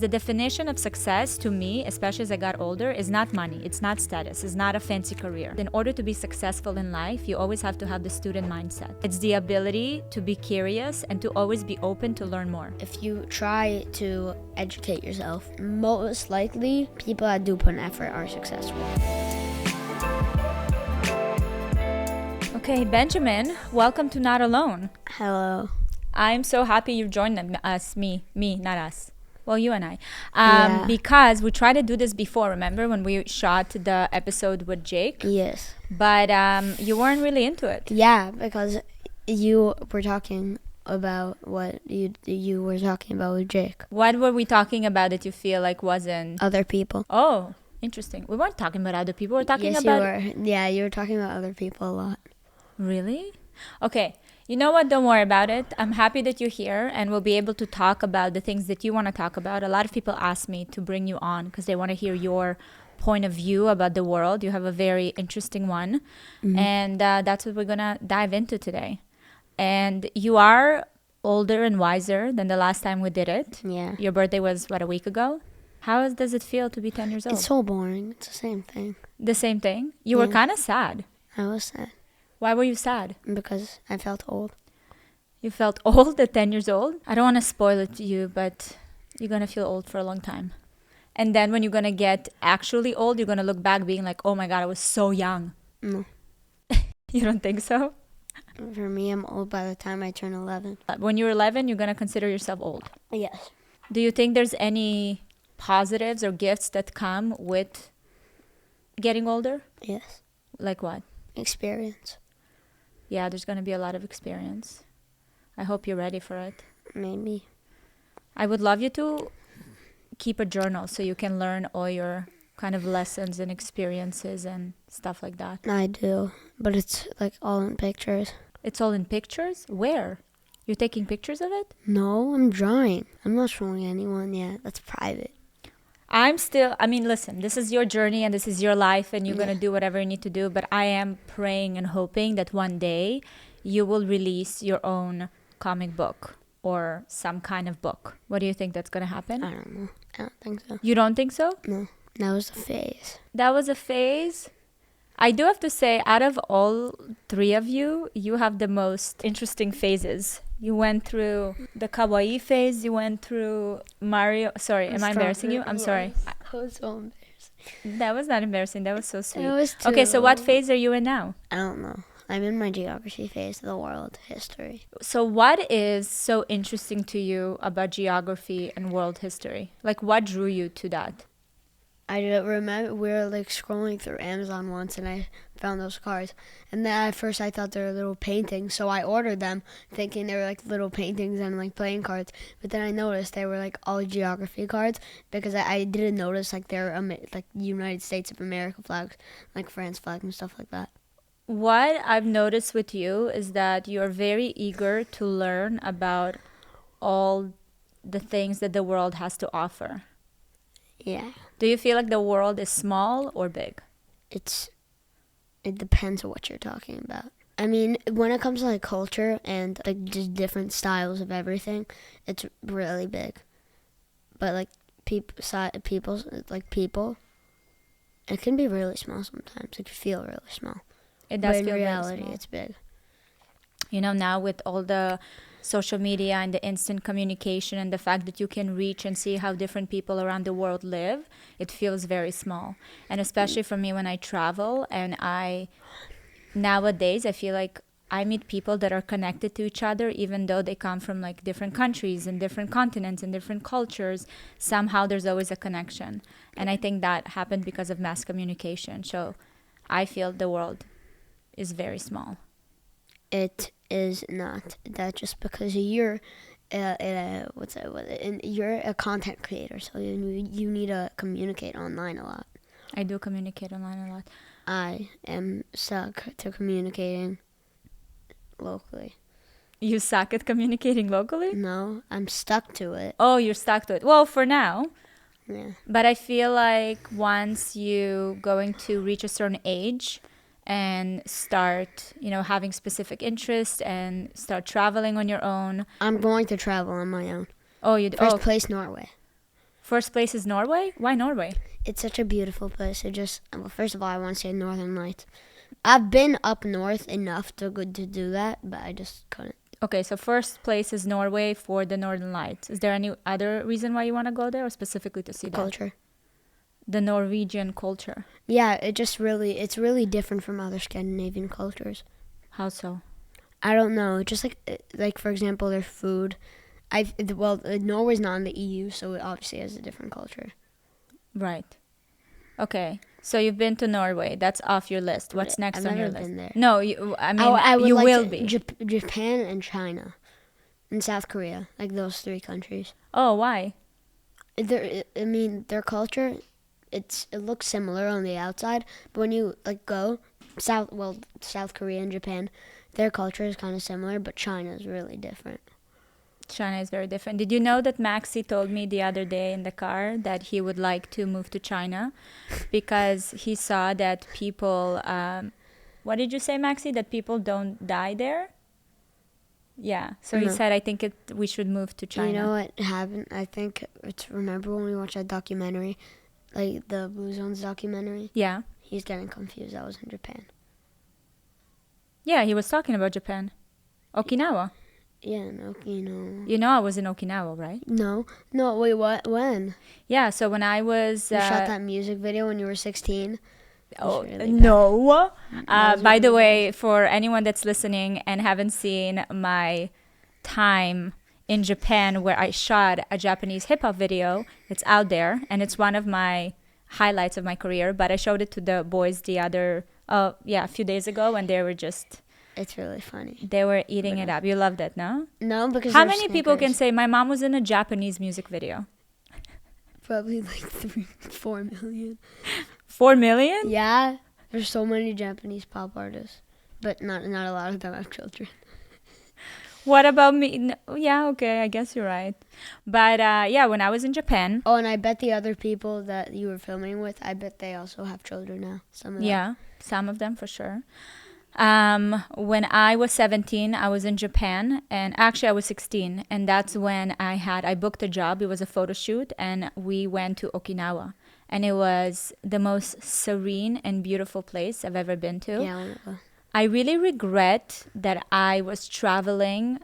The definition of success to me, especially as I got older, is not money, it's not status, it's not a fancy career. In order to be successful in life, you always have to have the student mindset. It's the ability to be curious and to always be open to learn more. If you try to educate yourself, most likely people that do put an effort are successful. Okay, Benjamin, welcome to Not Alone. Hello. I'm so happy you joined us, me, not us. Well, you and I. Yeah. Because we tried to do this before, remember, when we shot the episode with Jake? Yes. But you weren't really into it. Yeah, because you were talking about what you were talking about with Jake. What were we talking about that you feel like wasn't... Other people. Oh, interesting. We weren't talking about other people. We're talking Yes, about... you were. Yeah, you were talking about other people a lot. Really? Okay. You know what? Don't worry about it. I'm happy that you're here and we'll be able to talk about the things that you want to talk about. A lot of people ask me to bring you on because they want to hear your point of view about the world. You have a very interesting one. Mm-hmm. And that's what we're going to dive into today. And you are older and wiser than the last time we did it. Yeah. Your birthday was, what, a week ago? How does it feel to be 10 years old? It's so boring. It's the same thing. The same thing? You were kind of sad. I was sad. Why were you sad? Because I felt old. You felt old at 10 years old? I don't want to spoil it to you, but you're going to feel old for a long time. And then when you're going to get actually old, you're going to look back being like, oh my God, I was so young. No. You don't think so? For me, I'm old by the time I turn 11. When you're 11, you're going to consider yourself old. Yes. Do you think there's any positives or gifts that come with getting older? Yes. Like what? Experience. Yeah, there's going to be a lot of experience. I hope you're ready for it. Maybe. I would love you to keep a journal so you can learn all your kind of lessons and experiences and stuff like that. I do, but it's like all in pictures. It's all in pictures? Where? You're taking pictures of it? No, I'm drawing. I'm not showing anyone yet. That's private. Listen, this is your journey and this is your life and you're going to do whatever you need to do. But I am praying and hoping that one day you will release your own comic book or some kind of book. What do you think that's going to happen? I don't know. I don't think so. You don't think so? No, that was a phase. That was a phase? I do have to say, out of all three of you, you have the most interesting phases. You went through the kawaii phase. You went through Mario. Sorry, am I embarrassing you? I'm sorry. That was so embarrassing. That was not embarrassing. That was so sweet. It was too. Okay, so what phase are you in now? I don't know. I'm in my geography phase of the world history. So what is so interesting to you about geography and world history? Like, what drew you to that? I remember we were like scrolling through Amazon once and I found those cards. And then at first I thought they were little paintings. So I ordered them thinking they were like little paintings and like playing cards. But then I noticed they were like all geography cards because I didn't notice like they were like United States of America flags, like France flag and stuff like that. What I've noticed with you is that you're very eager to learn about all the things that the world has to offer. Yeah. Do you feel like the world is small or big? It depends on what you're talking about. I mean, when it comes to like culture and like just different styles of everything, it's really big. But like people, it can be really small sometimes. It can feel really small. It does but feel in reality, very small. it's big. You know, now with all the social media and the instant communication and the fact that you can reach and see how different people around the world live, it feels very small. And especially for me when I travel and nowadays I feel like I meet people that are connected to each other even though they come from like different countries and different continents and different cultures. Somehow there's always a connection. And I think that happened because of mass communication. So I feel the world is very small. It is not that just because you're you're a content creator, so you need to communicate online a lot. I do communicate online a lot. I am stuck to communicating locally. You suck at communicating locally? No, I'm stuck to it. Oh, you're stuck to it. Well, for now. Yeah. But I feel like once you going to reach a certain age and start, having specific interests and start traveling on your own. I'm going to travel on my own. Oh, you First place, Norway. First place is Norway? Why Norway? It's such a beautiful place. Well, first of all, I want to say Northern Lights. I've been up north enough to do that, but I just couldn't. Okay, so first place is Norway for the Northern Lights. Is there any other reason why you want to go there, or specifically to see that? Culture. The Norwegian culture. Yeah, it's really different from other Scandinavian cultures. How so? I don't know. Just like for example, their food. Norway's not in the EU, so it obviously has a different culture. Right. Okay. So you've been to Norway. That's off your list. What's next on your list? I've never been there. No, I would you like will to- be. Japan and China, and South Korea, like those three countries. Oh, why? Their culture, it looks similar on the outside, but when you go South Korea and Japan, their culture is kind of similar, but China is really different. China is very different. Did you know that Maxi told me the other day in the car that he would like to move to China because he saw that people, what did you say, Maxi? That people don't die there? Yeah. So he said, I think we should move to China. You know what happened? I think remember when we watched that documentary, like the Blue Zones documentary? Yeah. He's getting confused. That was in Japan. Yeah, he was talking about Japan. Okinawa. Yeah, no, You know I was in Okinawa, right? No, wait, what? When? Yeah, so when I was... You shot that music video when you were 16? Oh, really no. was By the really way, for anyone that's listening and haven't seen my time in Japan where I shot a Japanese hip-hop video, it's out there, and it's one of my highlights of my career, but I showed it to the boys a few days ago, and they were just... It's really funny. They were eating it up. You loved it, no? No, because how many people can say my mom was in a Japanese music video? Probably like 4 million. 4 million? Yeah, there's so many Japanese pop artists, but not a lot of them have children. What about me? Yeah, okay, I guess you're right. But when I was in Japan. Oh, and I bet the other people that you were filming with, I bet they also have children now. Some of them. Yeah, some of them for sure. When I was 17, I was in Japan, and actually I was 16, and that's when I booked a job. It was a photo shoot, and we went to Okinawa, and it was the most serene and beautiful place I've ever been to. Yeah. I really regret that I was traveling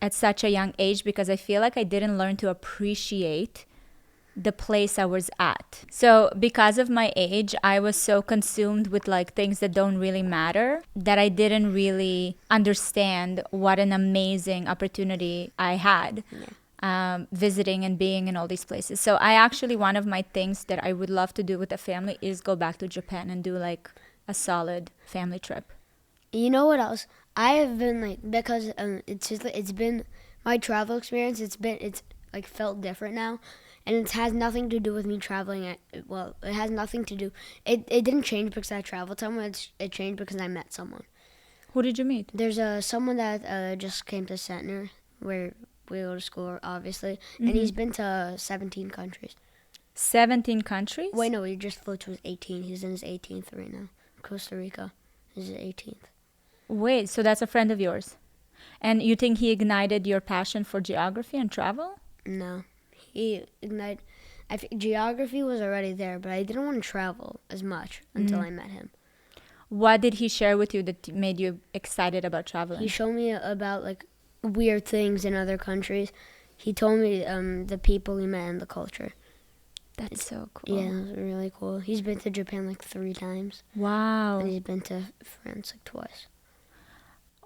at such a young age because I feel like I didn't learn to appreciate the place I was at. So because of my age, I was so consumed with like things that don't really matter that I didn't really understand what an amazing opportunity I had. Visiting and being in all these places. So one of my things that I would love to do with a family is go back to Japan and do like a solid family trip. You know what else? I have been because it's been my travel experience. It's like felt different now, and it has nothing to do with me traveling. It has nothing to do. It didn't change because I traveled somewhere. It changed because I met someone. Who did you meet? There's someone that just came to Centner where we go to school, obviously, and he's been to 17 countries. 17 countries? Wait, no, he just flew to his 18. He's in his 18th right now. Costa Rica is his 18th. Wait, so that's a friend of yours? And you think he ignited your passion for geography and travel? No. He ignited... geography was already there, but I didn't want to travel as much until I met him. What did he share with you that made you excited about traveling? He showed me about like weird things in other countries. He told me the people he met and the culture. That's so cool. Yeah, it was really cool. He's been to Japan like 3 times. Wow. And he's been to France like twice.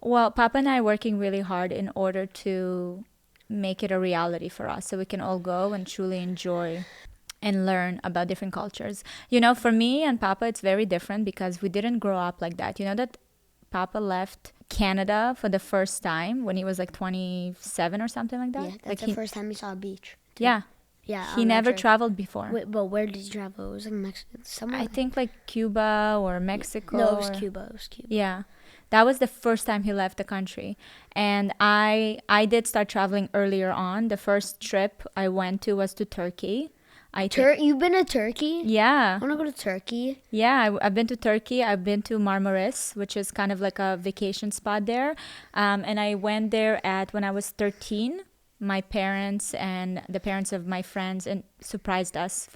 Well, Papa and I are working really hard in order to make it a reality for us so we can all go and truly enjoy and learn about different cultures. You know, for me and Papa, it's very different because we didn't grow up like that. You know that Papa left Canada for the first time when he was like 27 or something like that? Yeah, that's like the first time he saw a beach. Too. Yeah. Yeah. He never traveled before. Wait, but where did he travel? It was like Mexico. Somewhere. I think like Cuba or Mexico. No, it was Cuba. Yeah. That was the first time he left the country. And I did start traveling earlier on. The first trip I went to was to Turkey. You've been to Turkey? Yeah. I want to go to Turkey. Yeah, I've been to Turkey. I've been to Marmaris, which is kind of like a vacation spot there. And I went there when I was 13. my parents and the parents of my friends and surprised us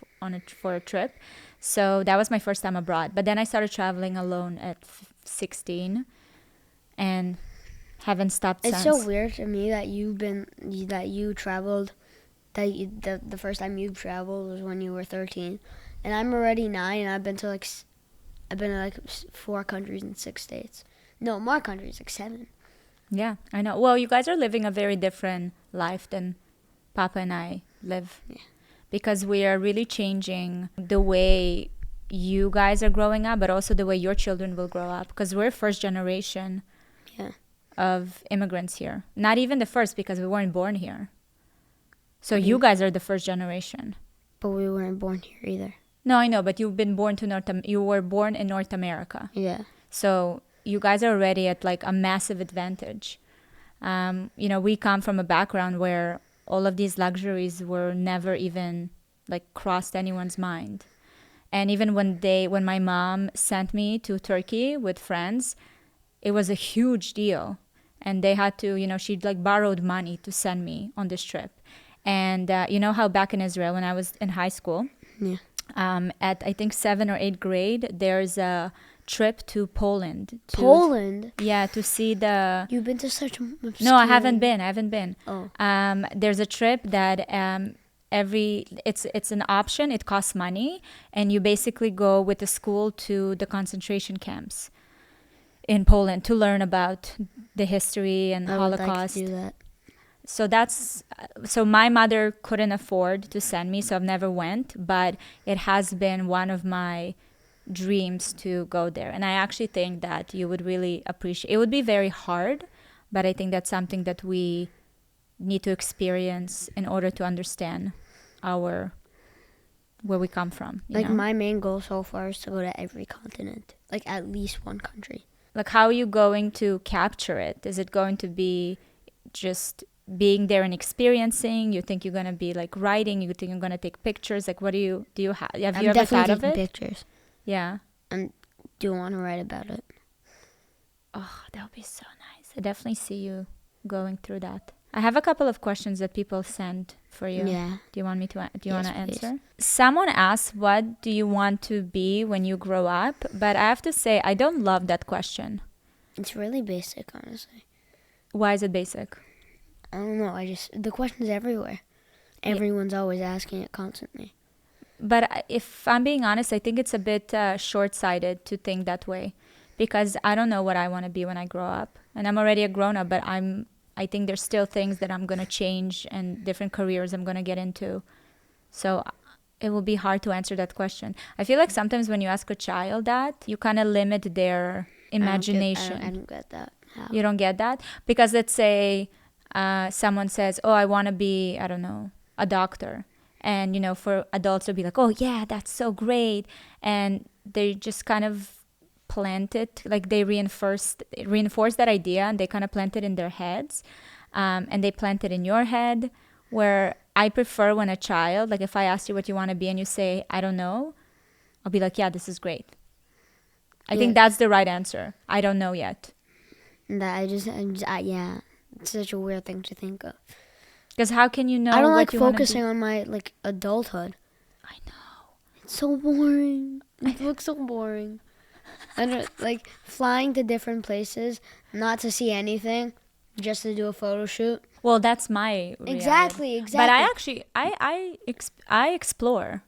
for a trip. So that was my first time abroad. But then I started traveling alone at 16 and haven't stopped It's since. so weird to me that you traveled, the first time you traveled was when you were 13, and I'm already 9, and I've been to 4 countries in 6 states. No, more countries, like 7. Yeah, I know. Well, you guys are living a very different life than Papa and I live. Yeah. Because we are really changing the way you guys are growing up, but also the way your children will grow up. Because we're first generation of immigrants here. Not even the first, because we weren't born here. So you guys are the first generation. But we weren't born here either. No, I know, but you've been born you were born in North America. Yeah. So you guys are already at like a massive advantage. We come from a background where all of these luxuries were never even like crossed anyone's mind. And even when my mom sent me to Turkey with friends, it was a huge deal. And they had to, she like borrowed money to send me on this trip. And you know how back in Israel, when I was in high school, at I think 7th or 8th grade, there's a trip to Poland. Poland? Yeah, to see the... You've been to such a... No, I haven't been. Oh. There's a trip that it's an option. It costs money. And you basically go with the school to the concentration camps in Poland to learn about the history and Holocaust. I would like to do that. So my mother couldn't afford to send me, so I've never went, but it has been one of my dreams to go there. And I actually think that you would really appreciate it. Would be very hard, but I think that's something that we need to experience in order to understand where we come from. My main goal so far is to go to every continent, like at least one country. Like, how are you going to capture it? Is it going to be just being there and experiencing? You think you're going to be like writing? You think you're going to take pictures? Like, what do you have? Have you ever thought of it? Pictures. Yeah. And do want to write about it. Oh, that would be so nice. I definitely see you going through that. I have a couple of questions that people sent for you. Yeah. Do you want me to? Do you want to answer? Please. Someone asked, "What do you want to be when you grow up?" But I have to say, I don't love that question. It's really basic, honestly. Why is it basic? I don't know. The question's everywhere. Everyone's always asking it constantly. But if I'm being honest, I think it's a bit short-sighted to think that way, because I don't know what I want to be when I grow up, and I'm already a grown-up. But I think there's still things that I'm gonna change and different careers I'm gonna get into. So it will be hard to answer that question. I feel like sometimes when you ask a child that, you kind of limit their imagination. I don't get that. How? You don't get that? Because let's say someone says, oh, I want to be, I don't know, a doctor. And, for adults, they'll be like, oh, yeah, that's so great. And they just kind of plant it, like they reinforce that idea, and they kind of plant it in their heads. And they plant it in your head, where I prefer when a child, like if I ask you what you want to be and you say, I don't know, I'll be like, yeah, this is great. I think that's the right answer. I don't know yet. Yeah, it's such a weird thing to think of. Because how can you know? I don't what like you focusing on my adulthood. I know. It's so boring. It looks so boring. I don't like flying to different places, not to see anything, just to do a photo shoot. Well, that's my reality. Exactly. But I actually I explore.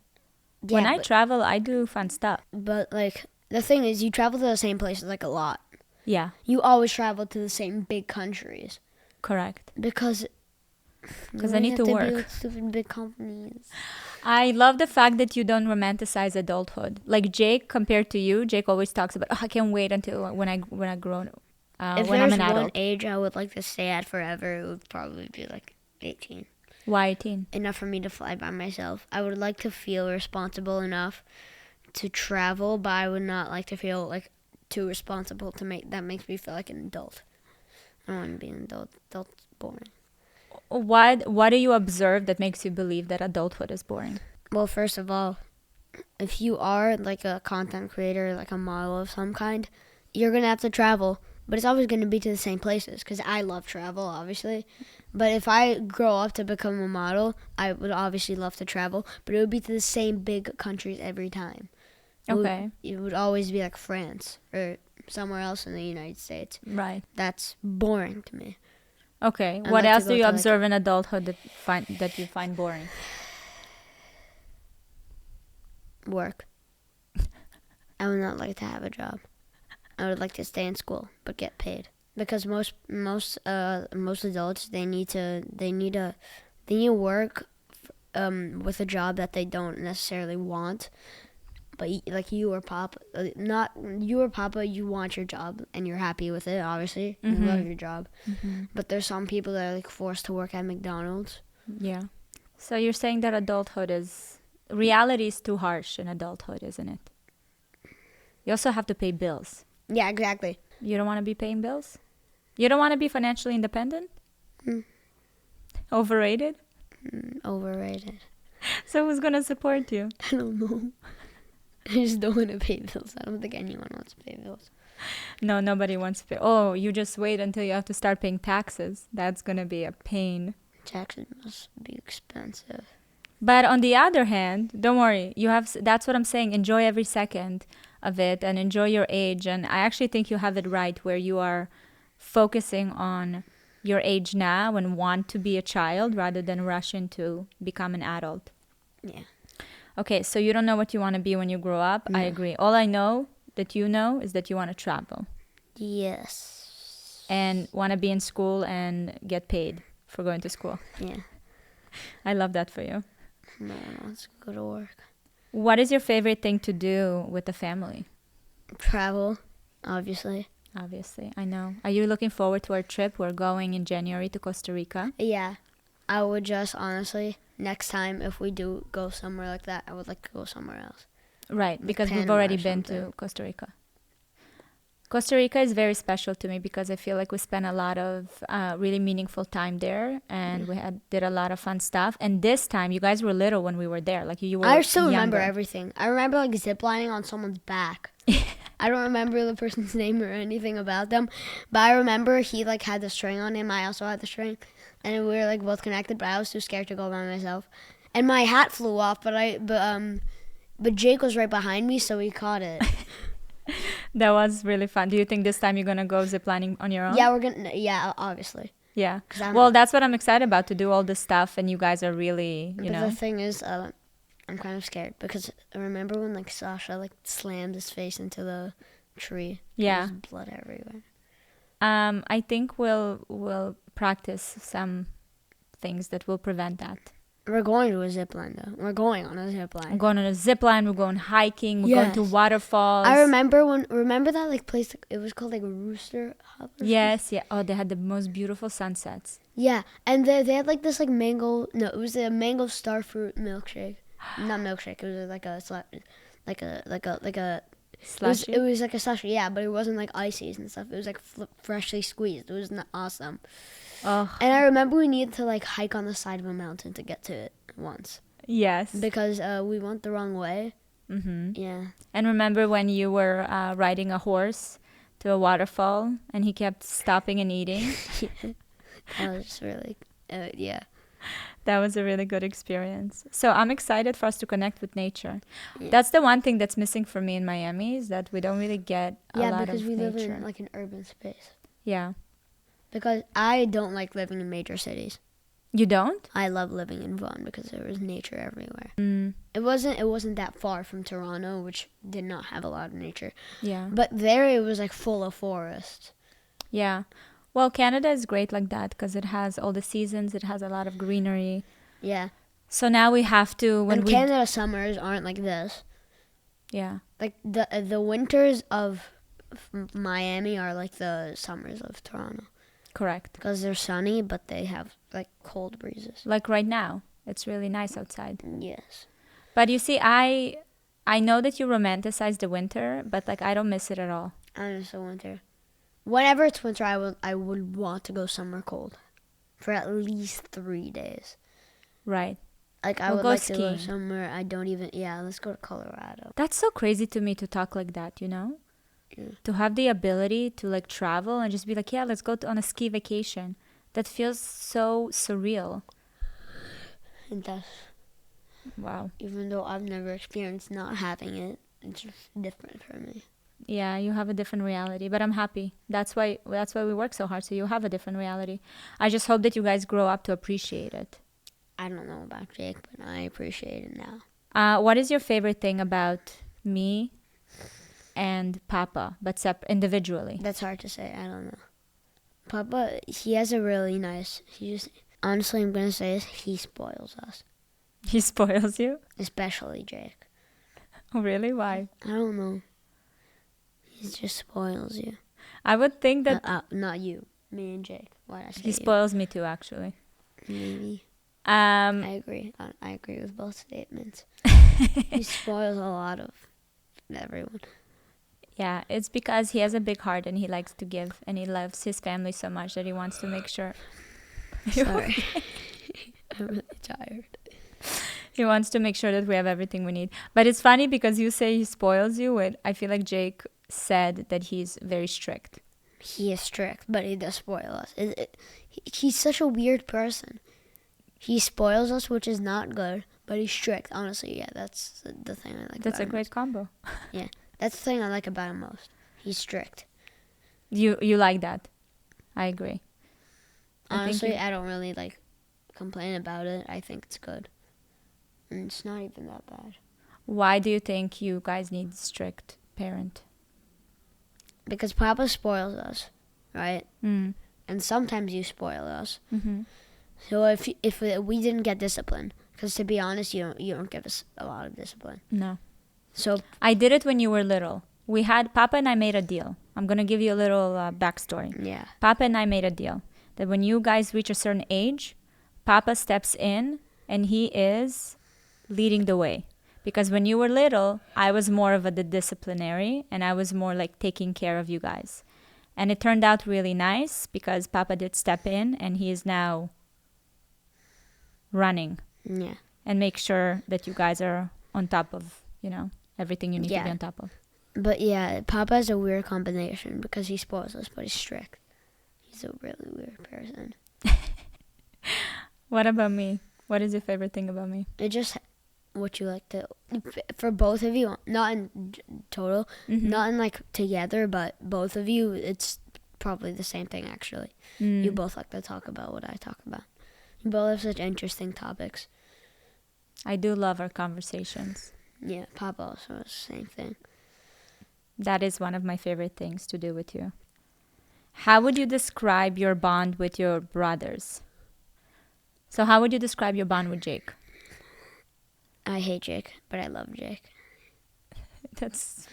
Yeah, when I travel, I do fun stuff. But the thing is, you travel to the same places a lot. Yeah. You always travel to the same big countries. Correct. Because I need to work. Be with stupid big companies. I love the fact that you don't romanticize adulthood. Like Jake, compared to you, Jake always talks about, I can't wait until when I grow if when I'm an there's adult. one age I would like to stay at forever, it would probably be 18. Why 18? Enough for me to fly by myself. I would like to feel responsible enough to travel, but I would not like to feel too responsible to that makes me feel like an adult. I don't want to be an adult. Adult's boring. What do you observe that makes you believe that adulthood is boring? Well, first of all, if you are a content creator, a model of some kind, you're going to have to travel. but it's always going to be to the same places because I love travel, obviously. But if I grow up to become a model, I would obviously love to travel, but it would be to the same big countries every time. Okay. It would always be like France or somewhere else in the United States. Right. That's boring to me. Okay. I'd What like to else go do you to, like- observe in adulthood that you find boring? Work. I would not like to have a job. I would like to stay in school but get paid because most adults they need to work with a job that they don't necessarily want. But like you or Papa, not you or Papa, you want your job and you're happy with it. Obviously, you love your job. But there's some people that are like forced to work at McDonald's. Yeah. So you're saying that reality is too harsh in adulthood, isn't it? You also have to pay bills. Yeah, exactly. You don't want to be paying bills? You don't want to be financially independent? Overrated? Overrated. So who's going to support you? I don't know. I just don't want to pay bills. I don't think anyone wants to pay bills. No, nobody wants to pay. Oh, you just wait until you have to start paying taxes. That's going to be a pain. Taxes must be expensive. But on the other hand, don't worry. That's what I'm saying. Enjoy every second of it and enjoy your age. And I actually think you have it right where you are focusing on your age now and want to be a child rather than rush into become an adult. Yeah. Okay, so you don't know what you want to be when you grow up. I agree. All I know that you know is that you want to travel. Yes. And want to be in school and get paid for going to school. Yeah. I love that for you. No one wants to go to work. What is your favorite thing to do with the family? Travel, obviously. Obviously, I know. Are you looking forward to our trip? We're going in January to Costa Rica. Yeah. I would just honestly, next time if we do go somewhere like that, I would like to go somewhere else. Right, because we've Panama already or been something. to Costa Rica. Costa Rica is very special to me because I feel like we spent a lot of really meaningful time there and we did a lot of fun stuff. And this time, you guys were little when we were there. Like you were I still remember younger. everything. I remember like ziplining on someone's back. I don't remember the person's name or anything about them, but I remember he like had the string on him. I also had the string, and we were like both connected. But I was too scared to go by myself, and my hat flew off. But Jake was right behind me, so he caught it. That was really fun. Do you think this time you're gonna go ziplining on your own? Yeah, we're gonna. Yeah, obviously. Yeah. 'Cause I'm- Well, that's what I'm excited about, to do all this stuff, and you guys are really, But the thing is, I'm kind of scared because I remember when like Sasha like slammed his face into the tree. Yeah. There was blood everywhere. I think we'll practice some things that will prevent that. We're going to a zip line though. We're going on a zip We're line. going on a zip line. We're going hiking. We're going to Yes. waterfalls. I remember that like place. It was called like Rooster Hut. Or Yes, yeah. Oh, they had the most beautiful sunsets. Yeah, and they had like this like mango. No, it was a mango starfruit milkshake. Not milkshake. It was like a Slushy. It was like a slushy. Yeah, but it wasn't like ices and stuff. It was like freshly squeezed. It was awesome. Oh, And I remember we needed to like hike on the side of a mountain to get to it once yes. because we went the wrong way. Mm-hmm. Yeah. And remember when you were riding a horse to a waterfall and he kept stopping and eating? That was really, yeah. That was a really good experience. So I'm excited for us to connect with nature. Yeah. That's the one thing that's missing for me in Miami, is that we don't really get a Yeah, lot because of we nature. live in like an urban space. Yeah. Because I don't like living in major cities. You don't? I love living in Vaughan because there was nature everywhere. Mm, It wasn't that far from Toronto, which did not have a lot of nature. yeah. But there it was like full of forest. Yeah. Well, Canada is great like that because it has all the seasons. It has a lot of greenery. Yeah. So now we have to, when And we... Canada summers aren't like this. Yeah. Like the winters of Miami are like the summers of Toronto Correct. because they're sunny, but they have like cold breezes. Like right now. It's really nice outside. Yes. But you see, I know that you romanticize the winter, but like I don't miss it at all. I miss the winter. Whenever it's winter, I would want to go somewhere cold for at least 3 days. Right. Like I We'll would go like to go skiing. somewhere I don't even. Yeah, let's go to Colorado. That's so crazy to me to talk like that, you know? To have the ability to like travel and just be like, yeah, let's go on a ski vacation. That feels so surreal. It does. Wow. Even though I've never experienced not having it, it's just different for me. Yeah, you have a different reality, but I'm happy. That's why we work so hard, so you have a different reality. I just hope that you guys grow up to appreciate it. I don't know about Jake, but I appreciate it now. What is your favorite thing about me and Papa, but individually? That's hard to say. I don't know. Papa, he has a really nice. Honestly, I'm gonna say this. He spoils us, He spoils you? especially Jake. Oh, really? Why? I don't know. He just spoils you. I would think that Not you. Me and Jake. Why did I say he you? spoils me too, actually. Maybe. I agree. I agree with both statements. He spoils a lot of everyone. Yeah, it's because he has a big heart and he likes to give and he loves his family so much that he wants to make sure. Sorry. I'm really tired. He wants to make sure that we have everything we need. But it's funny because you say he spoils you. I feel like Jake said that he's very strict. He is strict, but he does spoil us. He's such a weird person. He spoils us, which is not good, but he's strict. Honestly, yeah, that's the thing I like That's about a him. great combo. Yeah, that's the thing I like about him most. He's strict. You like that. I agree. Honestly, I don't really complain about it. I think it's good. And it's not even that bad. Why do you think you guys need a strict parent? Because Papa spoils us, right? Mm. And sometimes you spoil us. Mm-hmm. So if we didn't get discipline, because to be honest, you don't give us a lot of discipline. No. So I did it when you were little. Papa and I made a deal. I'm going to give you a little backstory. yeah, Papa and I made a deal that when you guys reach a certain age, Papa steps in and he is leading the way. Because when you were little, I was more of the disciplinary and I was more like taking care of you guys. And it turned out really nice because Papa did step in and he is now running yeah. and make sure that you guys are on top of, everything you need to be on top of. But yeah, Papa is a weird combination because he spoils us, but he's strict. He's a really weird person. What about me? What is your favorite thing about me? It just what you like to for both of you, not in total, not in together, but both of you. It's probably the same thing actually. You both like to talk about what I talk about. You both have such interesting topics. I do love our conversations. Yeah, Papa also has the same thing. That is one of my favorite things to do with you. How would you describe your bond with your brothers? So how would you describe your bond with Jake? I hate Jake, but I love Jake. That's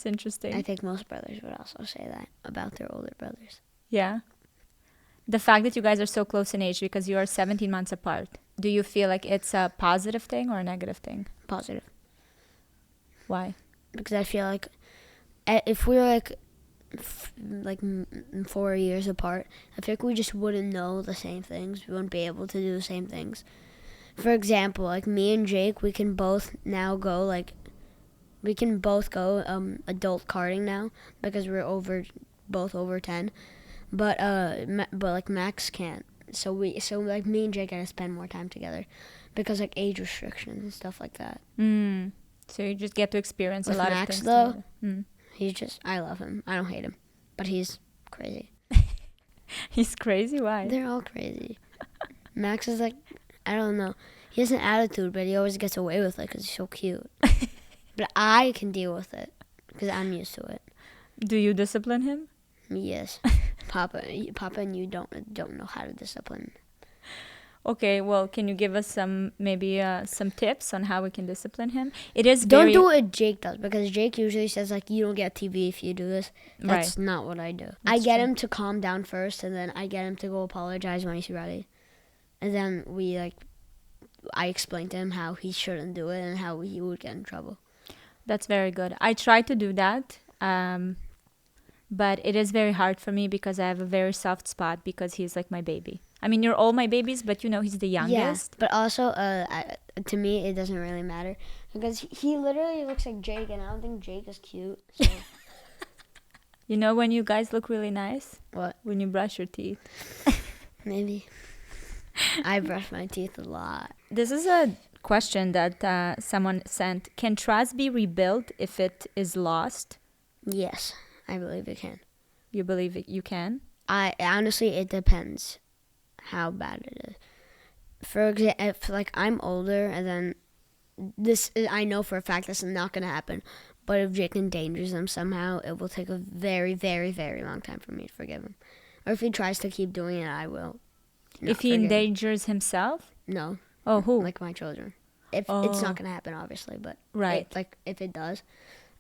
interesting. I think most brothers would also say that about their older brothers. Yeah. The fact that you guys are so close in age because you are 17 months apart. Do you feel like it's a positive thing or a negative thing? Positive. Why? Because I feel like if we were 4 years apart, I feel like we just wouldn't know the same things. We wouldn't be able to do the same things. For example, me and Jake, we can both now go adult karting now because we're both over 10. But Max can't. So me and Jake gotta spend more time together because age restrictions and stuff like that. So you just get to experience With a lot Max, of things. though, I love him. I don't hate him, but he's crazy. He's crazy? Why? They're all crazy. Max is I don't know. He has an attitude, but he always gets away with it because he's so cute. But I can deal with it because I'm used to it. Do you discipline him? Yes. Papa and you don't know how to discipline. Okay, well, can you give us some tips on how we can discipline him? Don't do what Jake does because Jake usually says you don't get TV if you do this. That's not what I do. I get him to calm down first, and then I get him to go apologize when he's ready, and then I explain to him how he shouldn't do it and how he would get in trouble. That's very good. I try to do that, but it is very hard for me because I have a very soft spot because he's like my baby. I mean, you're all my babies, but he's the youngest. Yeah, but also, to me, it doesn't really matter because he literally looks like Jake, and I don't think Jake is cute. So You know when you guys look really nice? What? When you brush your teeth. Maybe. I brush my teeth a lot. This is a question that someone sent. Can trust be rebuilt if it is lost? Yes, I believe it can. You believe you can? I honestly, it depends how bad it is. For example, if like I'm older and then I know for a fact this is not going to happen. But if Jake endangers him somehow, it will take a very, very, very long time for me to forgive him. Or if he tries to keep doing it, I will. If he endangers himself? No. Oh, who? Like my children. It's not going to happen, obviously, but right. If it does,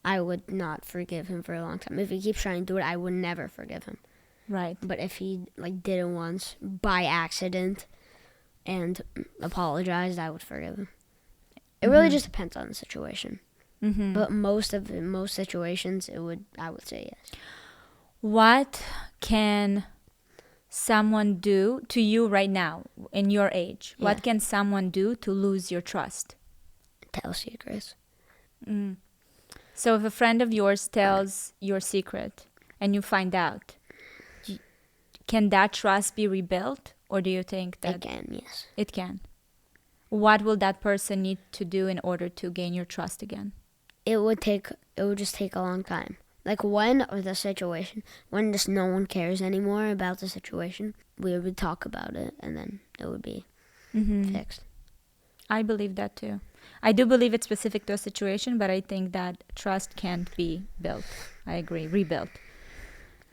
I would not forgive him for a long time. If he keeps trying to do it, I would never forgive him. Right. But if he did it once by accident and apologized, I would forgive him. It really just depends on the situation. Mm-hmm. But most situations, I would say yes. What can someone do to you right now in your age? Yeah. What can someone do to lose your trust? Tell secrets. So if a friend of yours tells your secret and you find out, can that trust be rebuilt? Or do you think that it can? Yes, it can. What will that person need to do in order to gain your trust again? It would just take a long time. Like when just no one cares anymore about the situation, we would talk about it and then it would be fixed. I believe that too. I do believe it's specific to a situation, but I think that trust can't be built. I agree, rebuilt.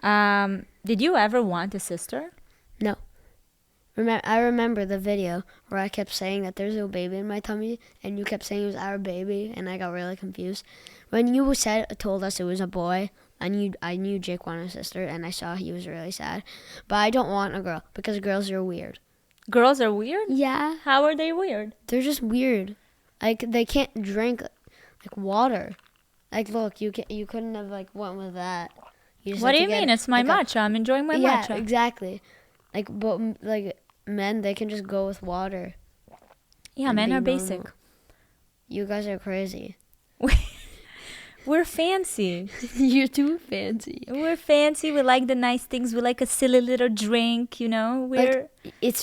Did you ever want a sister? No. I remember the video where I kept saying that there's a baby in my tummy, and you kept saying it was our baby, and I got really confused. When you told us it was a boy, I knew Jake wanted a sister, and I saw he was really sad. But I don't want a girl because girls are weird. Girls are weird? Yeah. How are they weird? They're just weird. Like they can't drink like water. Like look, you couldn't have went with that. What do you mean? It's my matcha. I'm enjoying my matcha. Yeah, exactly. But men, they can just go with water. Yeah, men are basic. You guys are crazy. We're fancy. You're too fancy. We're fancy. We like the nice things. We like a silly little drink, you know? You go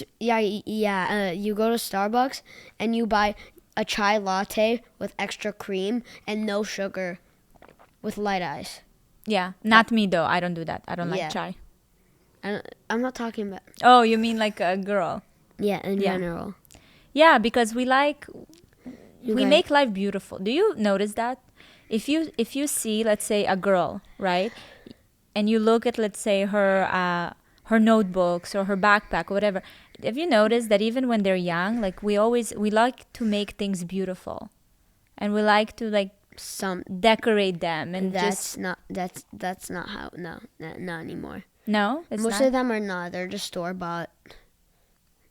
to Starbucks and you buy a chai latte with extra cream and no sugar with light ice. Yeah, not me though. I don't do that. I don't like chai. I'm not talking about... Oh, you mean like a girl? Yeah, in general. Yeah, because we make life beautiful. Do you notice that? If you see, let's say, a girl, right? And you look at, let's say, her notebooks or her backpack or whatever. Have you noticed that even when they're young, we like to make things beautiful. And we like to decorate them and that's not how not anymore. No, it's most not? of them are not. They're just store-bought.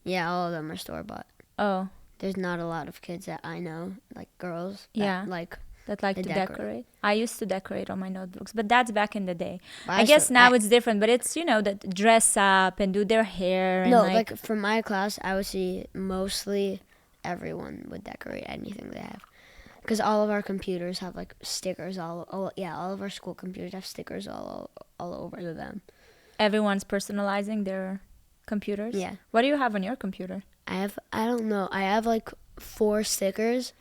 Yeah, all of them are store-bought. Oh. There's not a lot of kids that I know, girls, that like to decorate. I used to decorate on my notebooks, but that's back in the day. I guess now it's different, but it's, that dress up and do their hair. No, from my class, I would see mostly everyone would decorate anything they have. Because all of our computers have, stickers all of our school computers have stickers all over them. Everyone's personalizing their computers? Yeah. What do you have on your computer? I don't know. I have 4 stickers.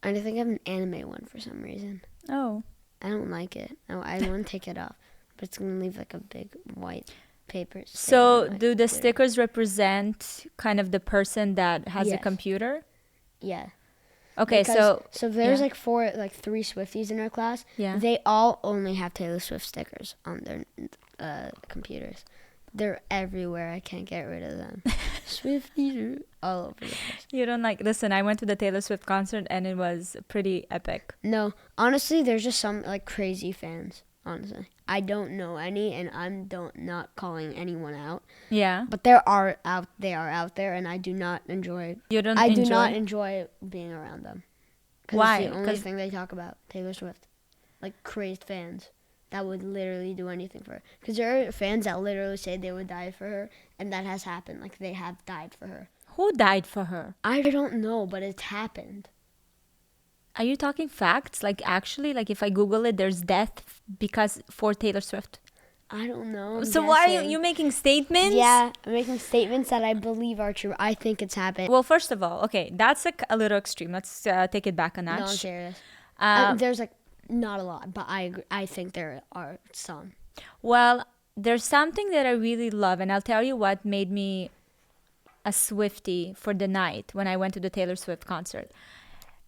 And I think I have an anime one for some reason. Oh. I don't like it. I want to take it off. But it's going to leave a big white paper. So do the stickers represent kind of the person that has a computer? Yeah. Okay, so there's 3 Swifties in our class. Yeah. They all only have Taylor Swift stickers on their computers. They're everywhere. I can't get rid of them. Swifties are all over the place. You don't listen, I went to the Taylor Swift concert and it was pretty epic. No, honestly, there's just some crazy fans, honestly. I don't know any, and I'm not calling anyone out. Yeah. But they are out there, and I do not enjoy. You don't I do not enjoy being around them. Why? It's the only thing they talk about, Taylor Swift. Crazed fans that would literally do anything for her. Because there are fans that literally say they would die for her, and that has happened. They have died for her. Who died for her? I don't know, but it's happened. Are you talking facts? Like actually, like if I Google it, there's death because for Taylor Swift. I don't know. I'm So why are guessing. you making statements? Yeah, I'm making statements that I believe are true. I think it's happened. Well, first of all, okay, that's a little extreme. Let's take it back a notch. No, I'm serious. Um, There's like not a lot, but I agree. I think there are some. Well, there's something that I really love, and I'll tell you what made me a Swiftie for the night when I went to the Taylor Swift concert.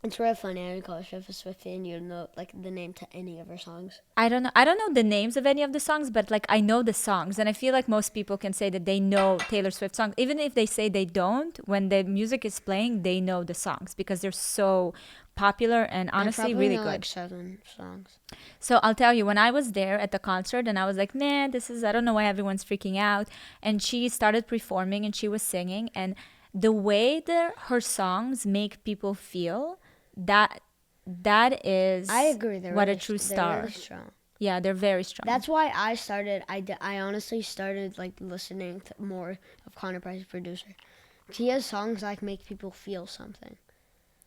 It's really funny. I would call yourself a Swiftie and you know like the name to any of her songs. I don't know the names of any of the songs, but like I know the songs, and I feel like most people can say that they know Taylor Swift songs. Even if they say they don't, when the music is playing, they know the songs because they're so popular and honestly I probably really know, good. like 7 songs. So I'll tell you, when I was there at the concert and I was like, nah, I don't know why everyone's freaking out. And she started performing and she was singing. And the way that her songs make people feel, that is I agree. They're what really, a true they're star. really strong. Yeah, they're very strong. That's why I started. I honestly started like listening to more of Connor Price's producer. He has songs like make people feel something.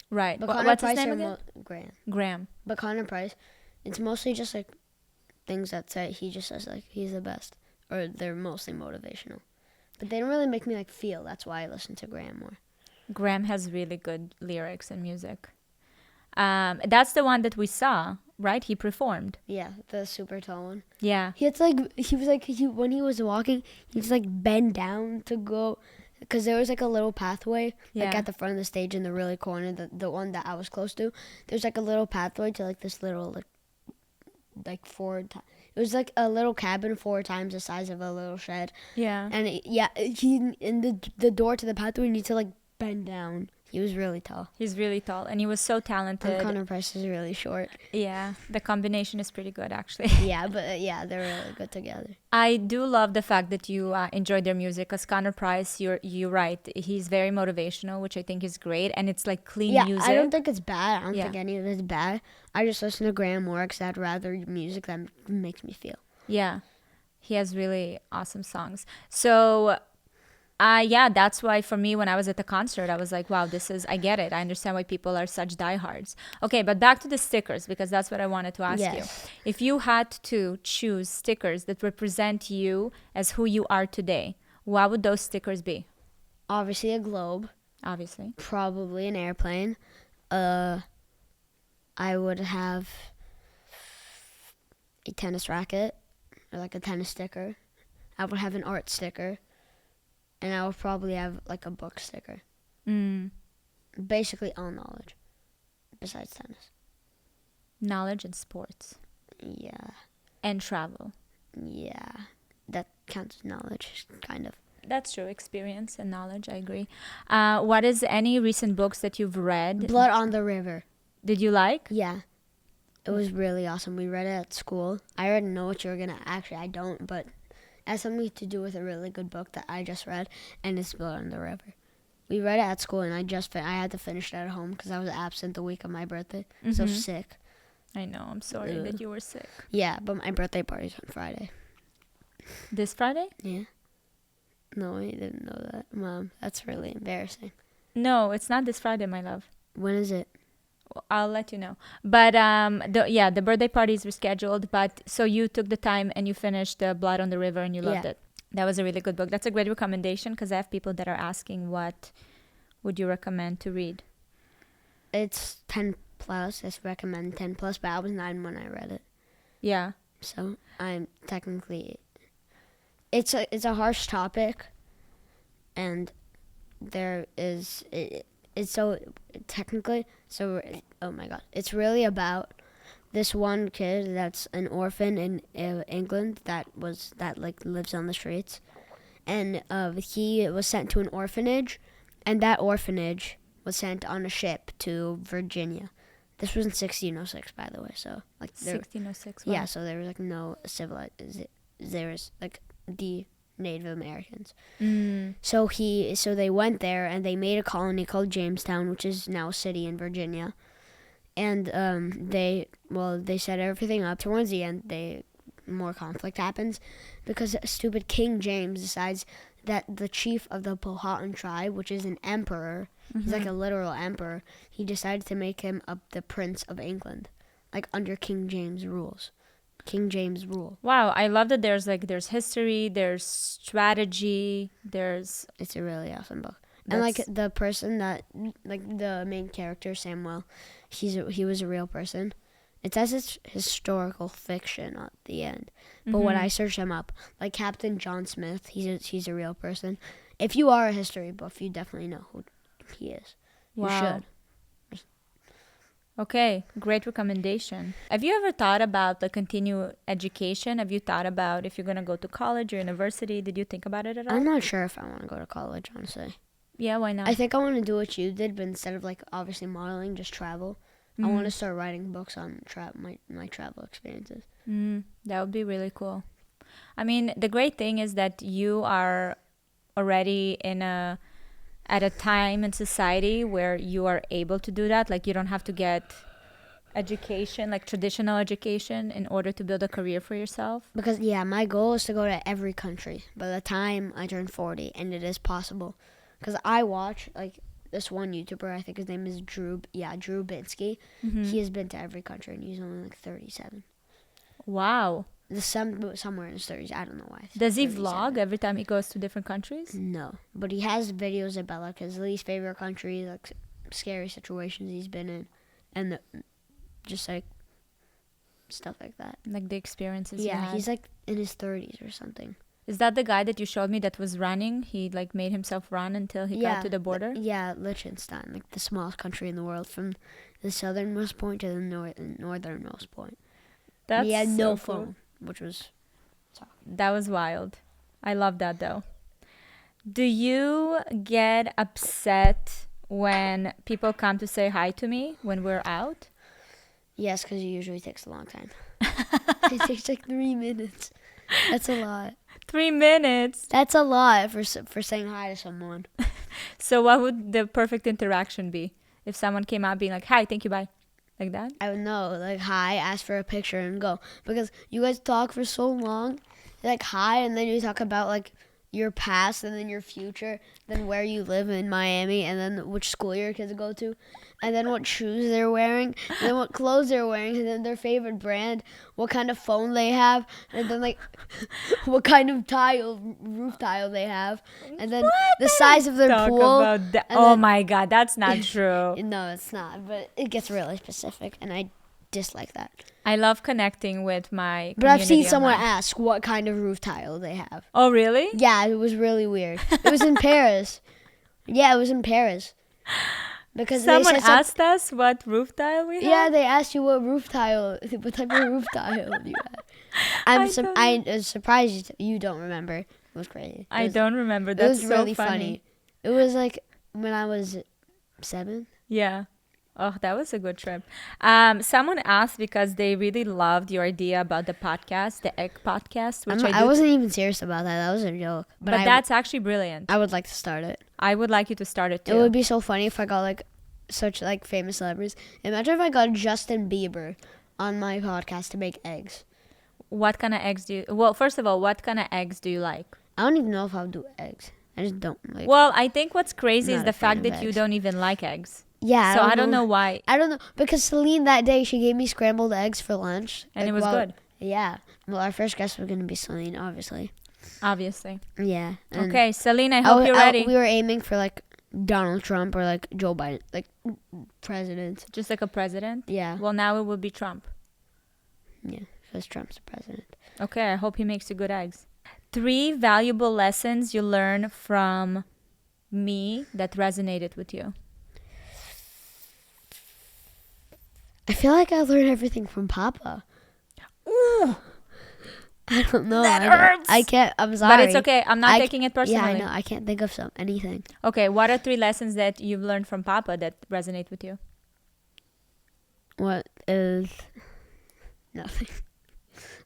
Right. But Connor What's his Price name are again? Graham. Graham. But Connor Price, it's mostly just like things that say he just says like he's the best, or they're mostly motivational. But they don't really make me like feel. That's why I listen to Graham more. Graham has really good lyrics and music. That's the one that we saw, right? He performed. Yeah, the super tall one. Yeah. When he was walking, he just like bend down to go, because there was like a little pathway like Yeah. at the front of the stage in the really corner, the one that I was close to. There's like a little pathway to like this little like it was like a little cabin 4 times the size of a little shed. Yeah. And he in the door to the pathway, you need to like bend down. He was really tall. He's really tall and he was so talented. And Connor Price is really short. Yeah, the combination is pretty good actually. Yeah, but they're really good together. I do love the fact that you enjoyed their music because Connor Price, you're right. He's very motivational, which I think is great, and it's like clean music. I don't think it's bad. I don't Yeah. think any of it's bad. I just listen to Graham more because I'd rather music that makes me feel. Yeah, he has really awesome songs. So, yeah, that's why for me when I was at the concert, I was like, wow, I get it. I understand why people are such diehards. Okay, but back to the stickers because that's what I wanted to ask you. If you had to choose stickers that represent you as who you are today, what would those stickers be? Obviously a globe, Obviously. probably an airplane. I would have a tennis racket or like a tennis sticker. I would have an art sticker. And I would probably have like a book sticker. Basically all knowledge, besides tennis. Knowledge and sports. Yeah. And travel. Yeah. That counts as knowledge, kind of. That's true. Experience and knowledge. I agree. What is any recent books that you've read? Blood on the River. Did you like? Yeah. It was really awesome. We read it at school. I already know what you're going to... Actually, I don't, but... It has something to do with a really good book that I just read, and it's Blood on the River. We read it at school, and I had to finish it at home because I was absent the week of my birthday. So sick. I know. I'm sorry that you were sick. Yeah, but my birthday party's on Friday. This Friday? Yeah. No, I didn't know that. Mom, that's really embarrassing. No, it's not this Friday, my love. When is it? I'll let you know. But the birthday party is rescheduled. But so you took the time and you finished Blood on the River and you loved it. That was a really good book. That's a great recommendation because I have people that are asking what would you recommend to read. It's 10 plus. I recommend 10 plus, but I was 9 when I read it. Yeah. So I'm technically... It's a harsh topic, and there is... It's so technically, so oh my god, it's really about this one kid that's an orphan in England that lives on the streets, and he was sent to an orphanage, and that orphanage was sent on a ship to Virginia. This was in 1606, by the way. So 1606. Yeah, so there was like no civilized. There was like the Native Americans. So they went there and they made a colony called Jamestown, which is now a city in Virginia. And they set everything up. Towards the end, more conflict happens because stupid King James decides that the chief of the Powhatan tribe, which is an emperor, He's like a literal emperor. He decided to make him the Prince of England, like under King James rules. King James rule. Wow, I love that there's history, there's strategy, It's a really awesome book. And like the person that, like the main character, Samuel, he was a real person. It says it's historical fiction at the end. But when I searched him up, like Captain John Smith, he's a real person. If you are a history buff, you definitely know who he is. Wow. You should. Okay, great recommendation. Have you ever thought about the continued education? Have you thought about if you're going to go to college or university? Did you think about it at all? I'm not sure if I want to go to college, honestly. Yeah, why not? I think I want to do what you did, but instead of like obviously modeling, just travel. I want to start writing books on my travel experiences. That would be really cool. I mean, the great thing is that you are already at a time in society where you are able to do that. Like, you don't have to get education, like traditional education, in order to build a career for yourself. Because, yeah, my goal is to go to every country by the time I turn 40, and it is possible. Because I watch, like, this one YouTuber, I think his name is Drew Binsky. He has been to every country, and he's only, like, 37. Wow. Somewhere in his 30s. I don't know why. Does he vlog every time he goes to different countries? No. But he has videos about, like, his least favorite countries, like, scary situations he's been in, and just, like, stuff like that. Like the experiences he Yeah, had. he's, like, in his 30s or something. Is that the guy that you showed me that was running? He, like, made himself run until he got to the border? Liechtenstein, like, the smallest country in the world, from the southernmost point to the northernmost point. That's he had so no cool. phone, which was... That was wild. I love that, though. Do you get upset when people come to say hi to me when we're out? Yes, because it usually takes a long time. It takes like 3 minutes. That's a lot. 3 minutes. That's a lot for saying hi to someone. So what would the perfect interaction be? If someone came out being like, hi, thank you, bye. Like that? I would know, like, hi, ask for a picture, and go. Because you guys talk for so long, like, hi, and then you talk about, like, your past, and then your future, then where you live in Miami, and then which school your kids go to, and then what shoes they're wearing, and then what clothes they're wearing, and then their favorite brand, what kind of phone they have, and then, like, what kind of roof tile they have, and then the size of their pool. Oh my God, that's not true. No, it's not, but it gets really specific, and I dislike that. I love connecting with my But I've seen community someone online. ask what kind of roof tile they have. Oh, really? Yeah, it was really weird. It was in Paris. Yeah, it was in Paris. Because Someone they said asked us what roof tile we have? yeah, they asked you what type of roof tile you had. I'm surprised you don't remember. It was crazy. I don't remember. That's It was really so funny. It was like when I was 7. Yeah. Oh, that was a good trip. Someone asked because they really loved your idea about the podcast, the egg podcast, which I wasn't even serious about that. That was a joke. But that's actually brilliant. I would like to start it. I would like you to start it too. It would be so funny if I got like such like famous celebrities. Imagine if I got Justin Bieber on my podcast to make eggs. What kind of eggs do you... Well, first of all, what kind of eggs do you like? I don't even know if I would do eggs. I just don't like. Well, I think what's crazy is Not the a fan fact of that you eggs. don't even like eggs. Yeah. So I don't know why. I don't know because Celine that day she gave me scrambled eggs for lunch. And like, it was good. Yeah. Well, our first guest was gonna be Celine, obviously. Obviously. Yeah. and Okay, Celine, I hope you're ready. We were aiming for like Donald Trump or like Joe Biden, like president. Just like a president? Yeah. Well, now it will be Trump. Yeah. Because Trump's the president. Okay, I hope he makes you good eggs. 3 valuable lessons you learn from me that resonated with you. I feel like I learned everything from Papa. Ooh, I don't know. that hurts. I can't. I'm sorry. But it's okay. I'm not taking it personally. Yeah, I know. I can't think of anything. Okay, what are 3 lessons that you've learned from Papa that resonate with you? What is nothing?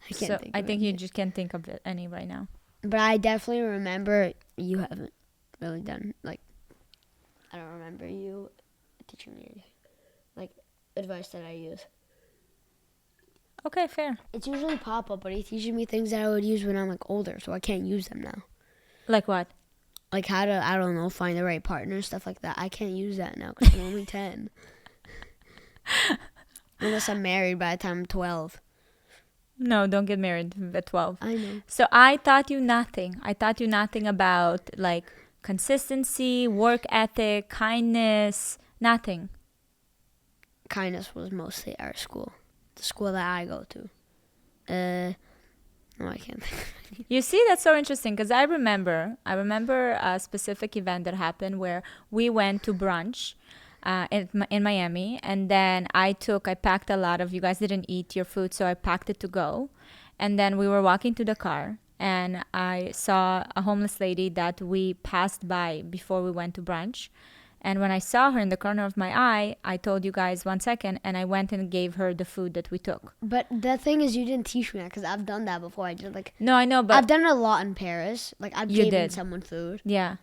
I can't So think. I of think you anything. just can't think of any right now. But I definitely remember you haven't really done like. I don't remember you teaching me like advice that I use. Okay, fair. It's usually Papa, but he teaches me things that I would use when I'm like older, so I can't use them now. Like what? like how to, I don't know, find the right partner, stuff like that. I can't use that now because I'm only 10. Unless I'm married by the time I'm 12. No, don't get married at 12. I know. So I taught you nothing. I taught you nothing about like consistency, work ethic, kindness, nothing. Kindness was mostly our school. The school that I go to. No, I can't think of any. You see, that's so interesting because I remember a specific event that happened where we went to brunch in Miami, and then I packed a lot of, you guys didn't eat your food, so I packed it to go. And then we were walking to the car, and I saw a homeless lady that we passed by before we went to brunch. And when I saw her in the corner of my eye, I told you guys 1 second, and I went and gave her the food that we took. But the thing is, you didn't teach me that because I've done that before. I did like. No, I know, but I've done it a lot in Paris. Like I've given someone food. Yeah,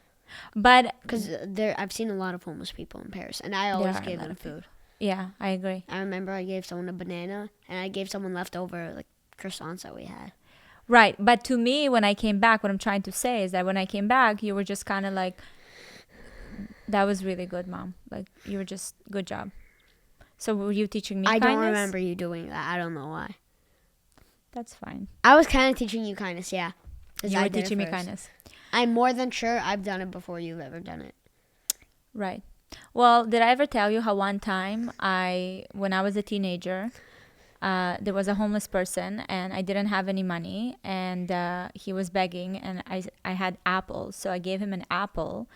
but because I've seen a lot of homeless people in Paris, and I always gave them food. Yeah, I agree. I remember I gave someone a banana, and I gave someone leftover like croissants that we had. Right, but to me, when I came back, what I'm trying to say is that when I came back, you were just kind of like, that was really good, Mom. Like, you were just, good job. So were you teaching me kindness? I don't remember you doing that. I don't know why. That's fine. I was kind of teaching you kindness, yeah. You were teaching me kindness. I'm more than sure I've done it before you've ever done it. Right. Well, did I ever tell you how one time when I was a teenager, there was a homeless person and I didn't have any money and he was begging and I had apples. So I gave him an apple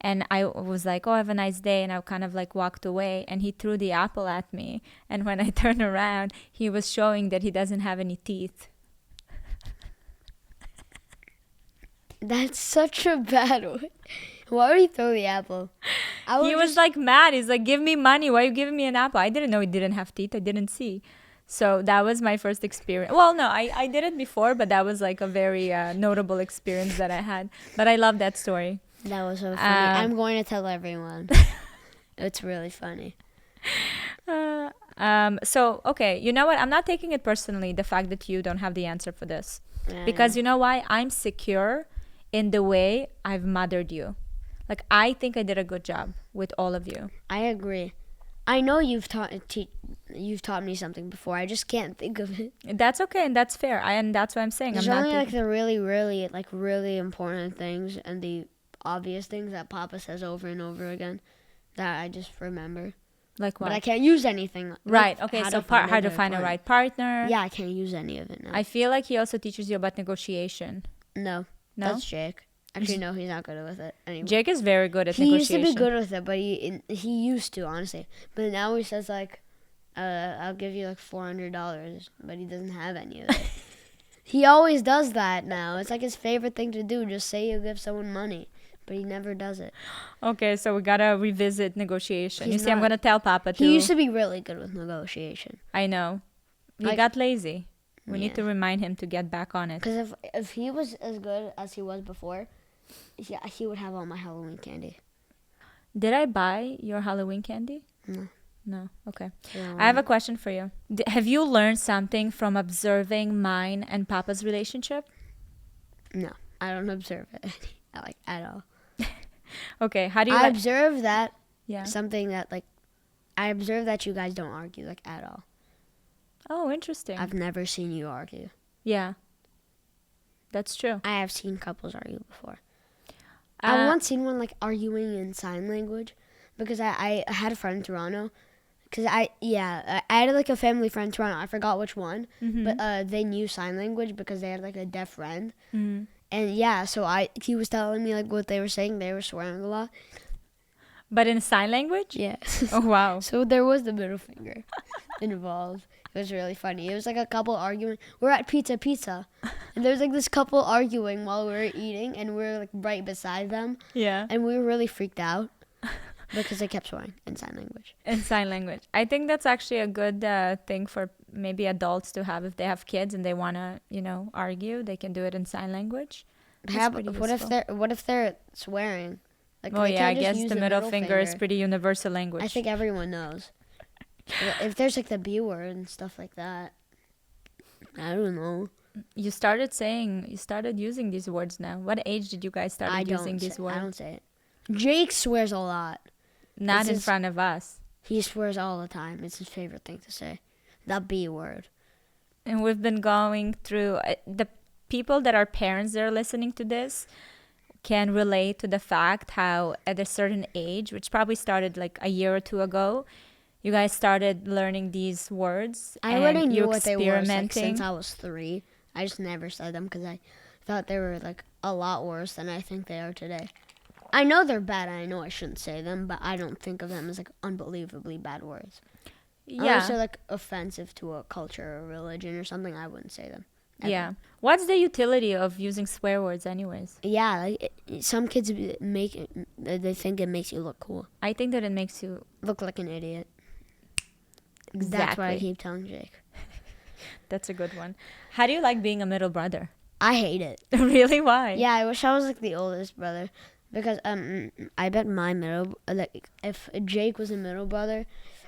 and I was like, oh, have a nice day. And I kind of like walked away and he threw the apple at me. And when I turned around, he was showing that he doesn't have any teeth. That's such a bad one. Why would he throw the apple? He was like mad. He's like, give me money. Why are you giving me an apple? I didn't know he didn't have teeth. I didn't see. So that was my first experience. Well, no, I did it before, but that was like a very notable experience that I had. But I love that story. That was so funny. I'm going to tell everyone. It's really funny. So, okay, you know what? I'm not taking it personally, the fact that you don't have the answer for this. Because you know why? I'm secure in the way I've mothered you. Like, I think I did a good job with all of you. I agree. I know you've taught me something before. I just can't think of it. That's okay, and that's fair. And that's what I'm saying. There's only like the really important things and the obvious things that Papa says over and over again that I just remember. Like what? But I can't use anything. Right. Okay. So how to find a right partner. Yeah, I can't use any of it now. I feel like he also teaches you about negotiation. No. That's Jake. Actually, no, he's not good with it anymore. Jake is very good at negotiation. He used to be good with it, but he used to, honestly. But now he says, like, I'll give you, like, $400, but he doesn't have any of it. He always does that now. It's, like, his favorite thing to do. Just say you give someone money, but he never does it. Okay, so we got to revisit negotiation. You see, I'm going to tell Papa, too. He used to be really good with negotiation. I know. He got lazy. We need to remind him to get back on it. Because if he was as good as he was before, he would have all my Halloween candy. Did I buy your Halloween candy? No. No? Okay. I have a question for you. Have you learned something from observing mine and Papa's relationship? No. I don't observe it at all. Okay. How do you... I observe that something that, like... I observe that you guys don't argue, like, at all. Oh, interesting. I've never seen you argue. Yeah. That's true. I have seen couples argue before. I once seen one, like, arguing in sign language because I had a friend in Toronto. Because I had, like, a family friend in Toronto. I forgot which one. Mm-hmm. But they knew sign language because they had, like, a deaf friend. Mm-hmm. And, yeah, so he was telling me, like, what they were saying. They were swearing a lot. But in sign language? Yes. Oh, wow. So there was the middle finger involved. It was really funny. It was like a couple arguing. We're at Pizza. And there was like this couple arguing while we were eating. And we were like right beside them. Yeah. And we were really freaked out. Because they kept swearing in sign language. In sign language. I think that's actually a good thing for maybe adults to have. If they have kids and they want to, argue, they can do it in sign language. What if they're swearing? Like, oh, yeah, I guess the middle finger is pretty universal language. I think everyone knows. If there's, like, the B word and stuff like that, I don't know. You started using these words now. What age did you guys start using these words? I don't say it. Jake swears a lot. Not in front of us. He swears all the time. It's his favorite thing to say. The B word. And we've been going through the people that are parents that are listening to this can relate to the fact how at a certain age, which probably started like a year or two ago, you guys started learning these words. I already knew what they were like, since I was 3. I just never said them because I thought they were like a lot worse than I think they are today. I know they're bad. I know I shouldn't say them, but I don't think of them as like unbelievably bad words. Yeah. Unless they're like offensive to a culture or religion or something, I wouldn't say them. Ever. Yeah. What's the utility of using swear words anyways? Yeah, like some kids they think it makes you look cool. I think that it makes you look like an idiot. Exactly. That's what I keep telling Jake. That's a good one. How do you like being a middle brother? I hate it. Really? Why? Yeah, I wish I was like the oldest brother. Because I bet if Jake was a middle brother,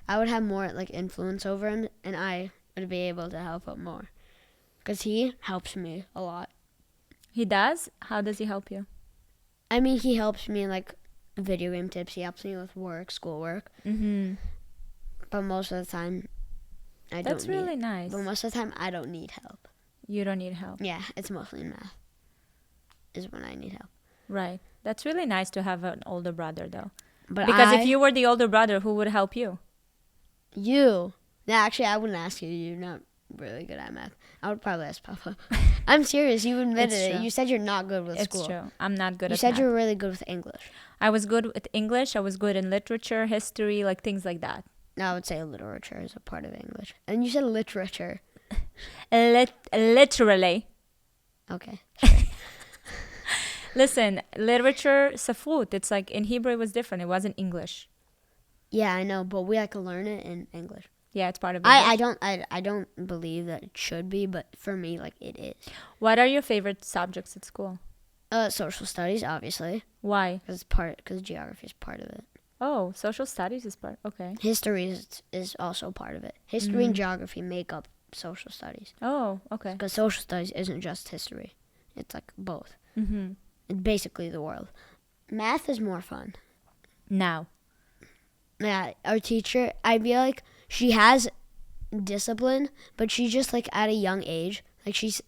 I would have more like influence over him, and I would be able to help him more. Because he helps me a lot. He does? How does he help you? I mean, he helps me in like video game tips. He helps me with schoolwork. Mm-hmm. But most of the time, That's really nice. But most of the time, I don't need help. You don't need help. Yeah, it's mostly math. Is when I need help. Right. That's really nice to have an older brother, though. But because if you were the older brother, who would help you? You. No, actually, I wouldn't ask you. You're not really good at math. I would probably ask Papa. I'm serious. You admitted it. You said you're not good with school. It's true. I'm not good at math. You said you were really good with English. I was good with English. I was good in literature, history, like things like that. No, I would say literature is a part of English. And you said literature. Literally. Okay. Listen, literature, safut. It's like in Hebrew it was different. It wasn't English. Yeah, I know, but we like to learn it in English. Yeah, it's part of English. I don't believe that it should be, but for me, like it is. What are your favorite subjects at school? Social studies, obviously. Why? Because geography is part of it. Oh, social studies is part. Okay. History is also part of it. History and geography make up social studies. Oh, okay. Because social studies isn't just history; it's like both. Mm-hmm. It's basically the world. Math is more fun. Now. Yeah, our teacher, I feel like she has discipline, but she's just like at a young age. Like she's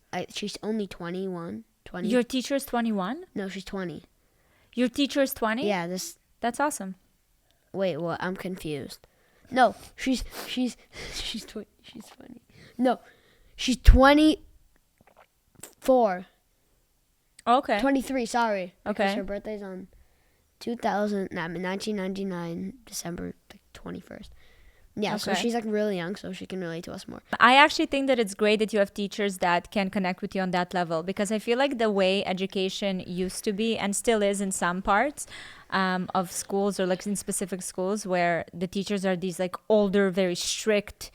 only 20. Your teacher is 21? No, she's 20. Your teacher is 20? Yeah, That's awesome. Wait, what? I'm confused. No, she's 20. She's funny. No, she's 24. Okay. 23, sorry. Okay. Because her birthday's on 1999, December 21st. Yeah, so she's like really young, so she can relate to us more. I actually think that it's great that you have teachers that can connect with you on that level, because I feel like the way education used to be and still is in some parts of schools, or like in specific schools, where the teachers are these like older, very strict,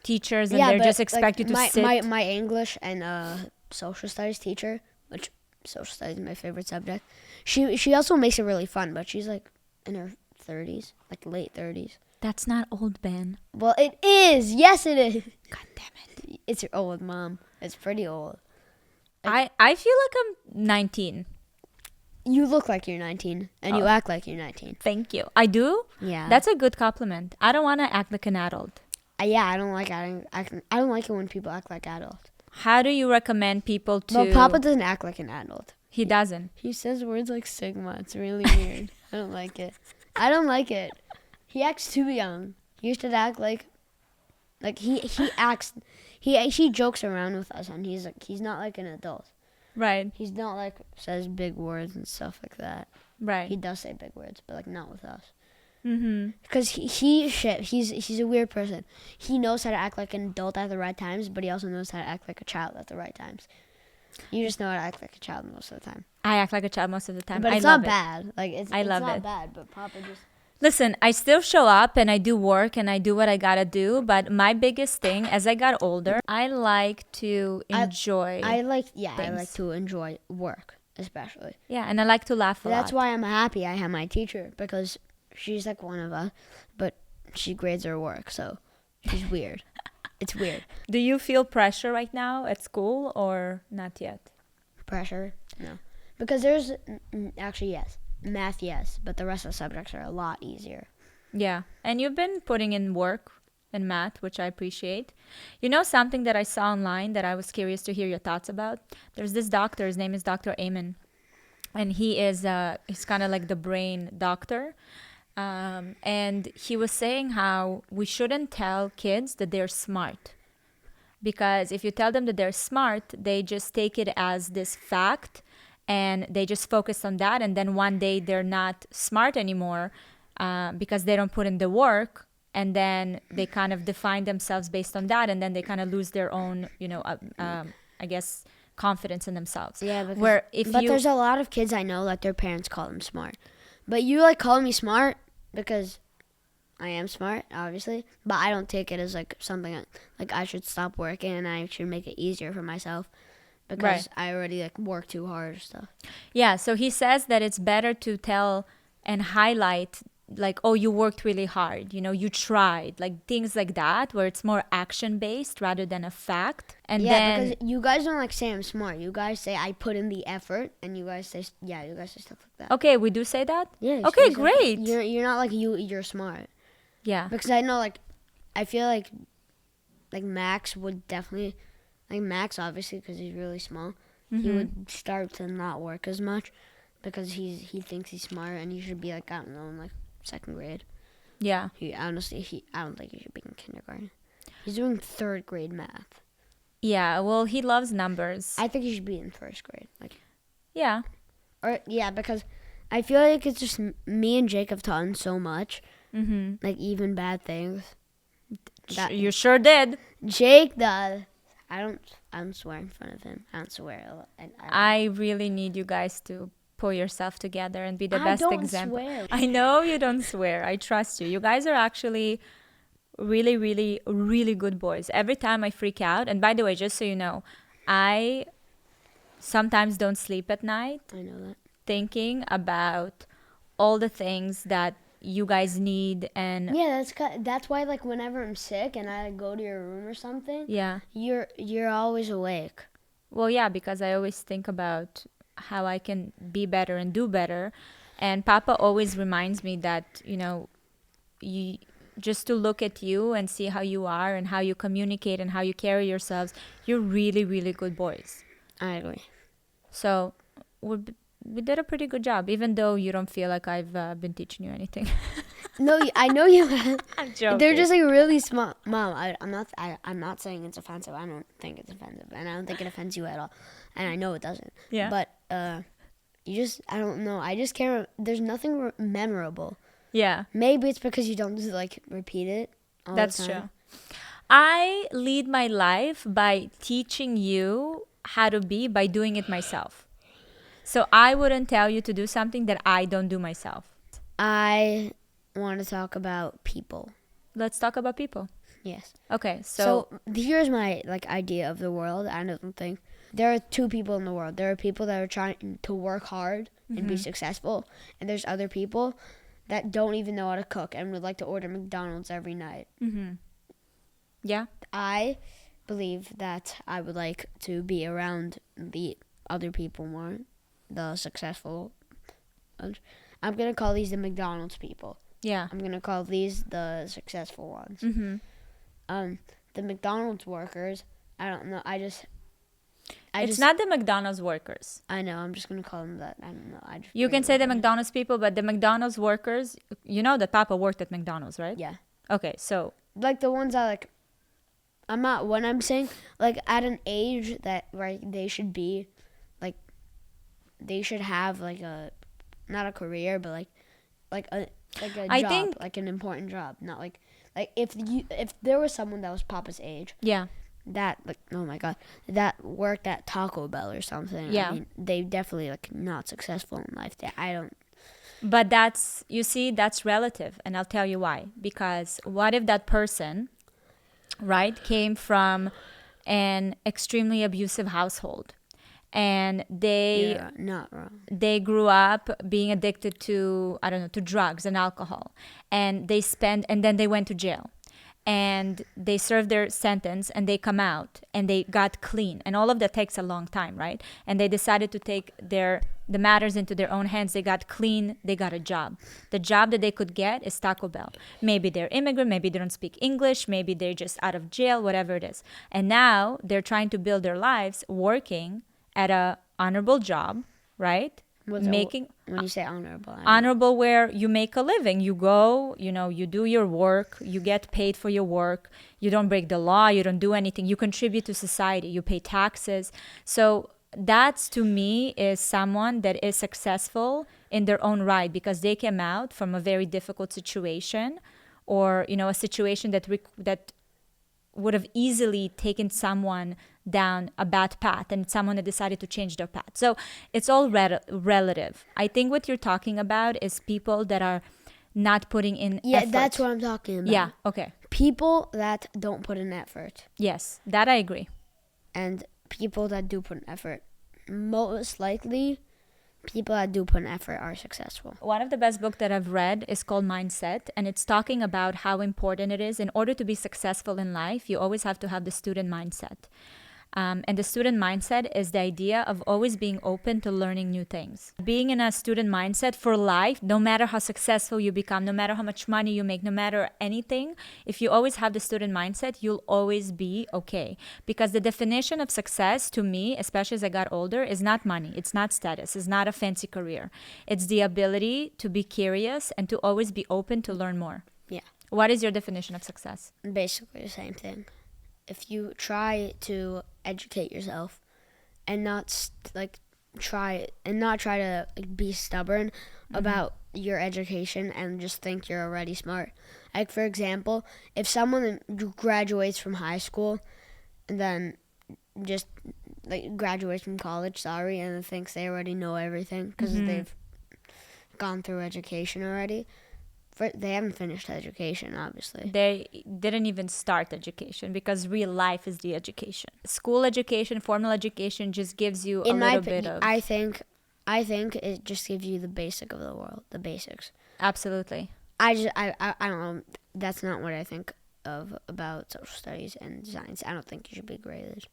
teachers, and they just expect you to sit. My English and social studies teacher, which social studies is my favorite subject, she also makes it really fun, but she's like in her 30s, like late 30s. That's not old, Ben. Well, it is. Yes, it is. God damn it. It's your old mom. It's pretty old. I feel like I'm 19. You look like you're 19, and you act like you're 19. Thank you. I do? Yeah. That's a good compliment. I don't want to act like an adult. Yeah, I don't like acting. I don't like it when people act like adults. How do you recommend people to... Well, Papa doesn't act like an adult. He doesn't. He says words like sigma. It's really weird. I don't like it. I don't like it. He acts too young. He should act like he acts. He jokes around with us, and he's not like an adult. Right. He's not like says big words and stuff like that. Right. He does say big words, but like not with us. Mhm. Because he's a weird person. He knows how to act like an adult at the right times, but he also knows how to act like a child at the right times. You just know how to act like a child most of the time. I act like a child most of the time. But it's not bad. Like it's not bad, but Papa just... Listen, I still show up and I do work and I do what I gotta do, but my biggest thing as I got older, I like to enjoy I like to enjoy work, especially. Yeah, and I like to laugh a lot. That's why I'm happy I have my teacher, because she's like one of us, but she grades her work, so she's weird. It's weird. Do you feel pressure right now at school or not yet? Pressure? No. Because there's, actually, yes. Math, yes. But the rest of the subjects are a lot easier. Yeah. And you've been putting in work in math, which I appreciate. You know something that I saw online that I was curious to hear your thoughts about? There's this doctor, his name is Dr. Amen. And he's kind of like the brain doctor. And he was saying how we shouldn't tell kids that they're smart. Because if you tell them that they're smart, they just take it as this fact and they just focus on that. And then one day they're not smart anymore because they don't put in the work. And then they kind of define themselves based on that. And then they kind of lose their own, I guess, confidence in themselves. Yeah, but there's a lot of kids I know that their parents call them smart. But you like call me smart because I am smart, obviously. But I don't take it as like something like I should stop working and I should make it easier for myself because I already like work too hard or stuff. Yeah, so he says that it's better to tell and highlight like, oh, you worked really hard, you tried, like things like that, where it's more action based rather than a fact. And then because you guys don't like say I'm smart. You guys say I put in the effort, and you guys say stuff like that. Okay, we do say that. Yeah. Okay, great. You're not like you're smart. Yeah. Because I know I feel like Max would definitely Max obviously because he's really small. Mm-hmm. He would start to not work as much because he thinks he's smart and he should be like I don't know in like second grade. Yeah. I don't think he should be in kindergarten. He's doing third grade math. Yeah, well, he loves numbers. I think he should be in first grade. Yeah. Because I feel like it's just me and Jake have taught him so much. Mm-hmm. Like even bad things. You sure did. Jake does. I don't swear in front of him. I don't swear a lot. I really need you guys to pull yourself together and be the best example. Swear. I know you don't swear. I trust you. You guys are actually really, really, really good boys. Every time I freak out, and by the way, just so you know, I sometimes don't sleep at night. I know that. Thinking about all the things that you guys need. And yeah, that's why like whenever I'm sick and I go to your room or something, you're always awake. Well, yeah, because I always think about how I can be better and do better. And Papa always reminds me that, you just to look at you and see how you are and how you communicate and how you carry yourselves, you're really, really good boys. I agree. So we did a pretty good job, even though you don't feel like I've been teaching you anything. No, I know you have. I'm joking. They're just like really smart. Mom, I'm not saying it's offensive. I don't think it's offensive, and I don't think it offends you at all. And I know it doesn't. Yeah. But I don't know. I just can't. There's nothing memorable. Yeah. Maybe it's because you don't repeat it all the time. That's true. I lead my life by teaching you how to be by doing it myself. So I wouldn't tell you to do something that I don't do myself. I want to talk about people. Let's talk about people. Yes. Okay, so here's my idea of the world. I don't think there are two people in the world. There are people that are trying to work hard and be successful, and there's other people that don't even know how to cook and would like to order McDonald's every night. Mm-hmm. Yeah. I believe that I would like to be around the other people more, the successful ones. I'm going to call these the McDonald's people. Yeah. I'm going to call these the successful ones. Mm-hmm. The McDonald's workers, I don't know. It's not the McDonald's workers. I know. I'm just going to call them that. I don't know. You can say the McDonald's people, but the McDonald's workers, you know that Papa worked at McDonald's, right? Yeah. Okay, so. Like the ones that I'm not, when I'm saying at an age that they should be, they should have not a career, but a I job, think, an important job. Not like if there was someone that was Papa's age. Yeah. That oh my god, that worked at Taco Bell or something. Yeah. I mean, they definitely not successful in life. I don't. But that's relative, and I'll tell you why. Because what if that person, right, came from an extremely abusive household, and they not wrong. They grew up being addicted to to drugs and alcohol, and then they went to jail. and they serve their sentence and they come out and they got clean, and all of that takes a long time, right? And they decided to take the matters into their own hands. They got clean, they got a job. The job that they could get is Taco Bell. Maybe they're immigrant, maybe they don't speak English, maybe they're just out of jail, whatever it is. And now they're trying to build their lives working at a honorable job, right? When you say Honorable where you make a living. You go, you do your work, you get paid for your work, you don't break the law, you don't do anything, you contribute to society, you pay taxes. So that's, to me, is someone that is successful in their own right, because they came out from a very difficult situation, or a situation that would have easily taken someone down a bad path, and someone that decided to change their path. So it's all relative. I think what you're talking about is people that are not putting in effort. That's what I'm talking about. Yeah, okay. People that don't put in effort. Yes, that I agree. And people that do put in effort. Most likely, people that do put in effort are successful. One of the best books that I've read is called Mindset, and it's talking about how important it is. In order to be successful in life, you always have to have the student mindset. And the student mindset is the idea of always being open to learning new things. Being in a student mindset for life, no matter how successful you become, no matter how much money you make, no matter anything, if you always have the student mindset, you'll always be okay. Because the definition of success to me, especially as I got older, is not money, it's not status, it's not a fancy career. It's the ability to be curious and to always be open to learn more. Yeah. What is your definition of success? Basically the same thing. If you try to educate yourself and not try to be stubborn about your education and just think you're already smart. Like, for example, if someone graduates from high school and then just graduates from college, and then thinks they already know everything because they've gone through education already. They haven't finished education, obviously. They didn't even start education, because real life is the education. School education, formal education just gives you a little bit of... I think it just gives you the basic of the world, the basics. Absolutely. I don't know. That's not what I think of about social studies and science. I don't think you should be graded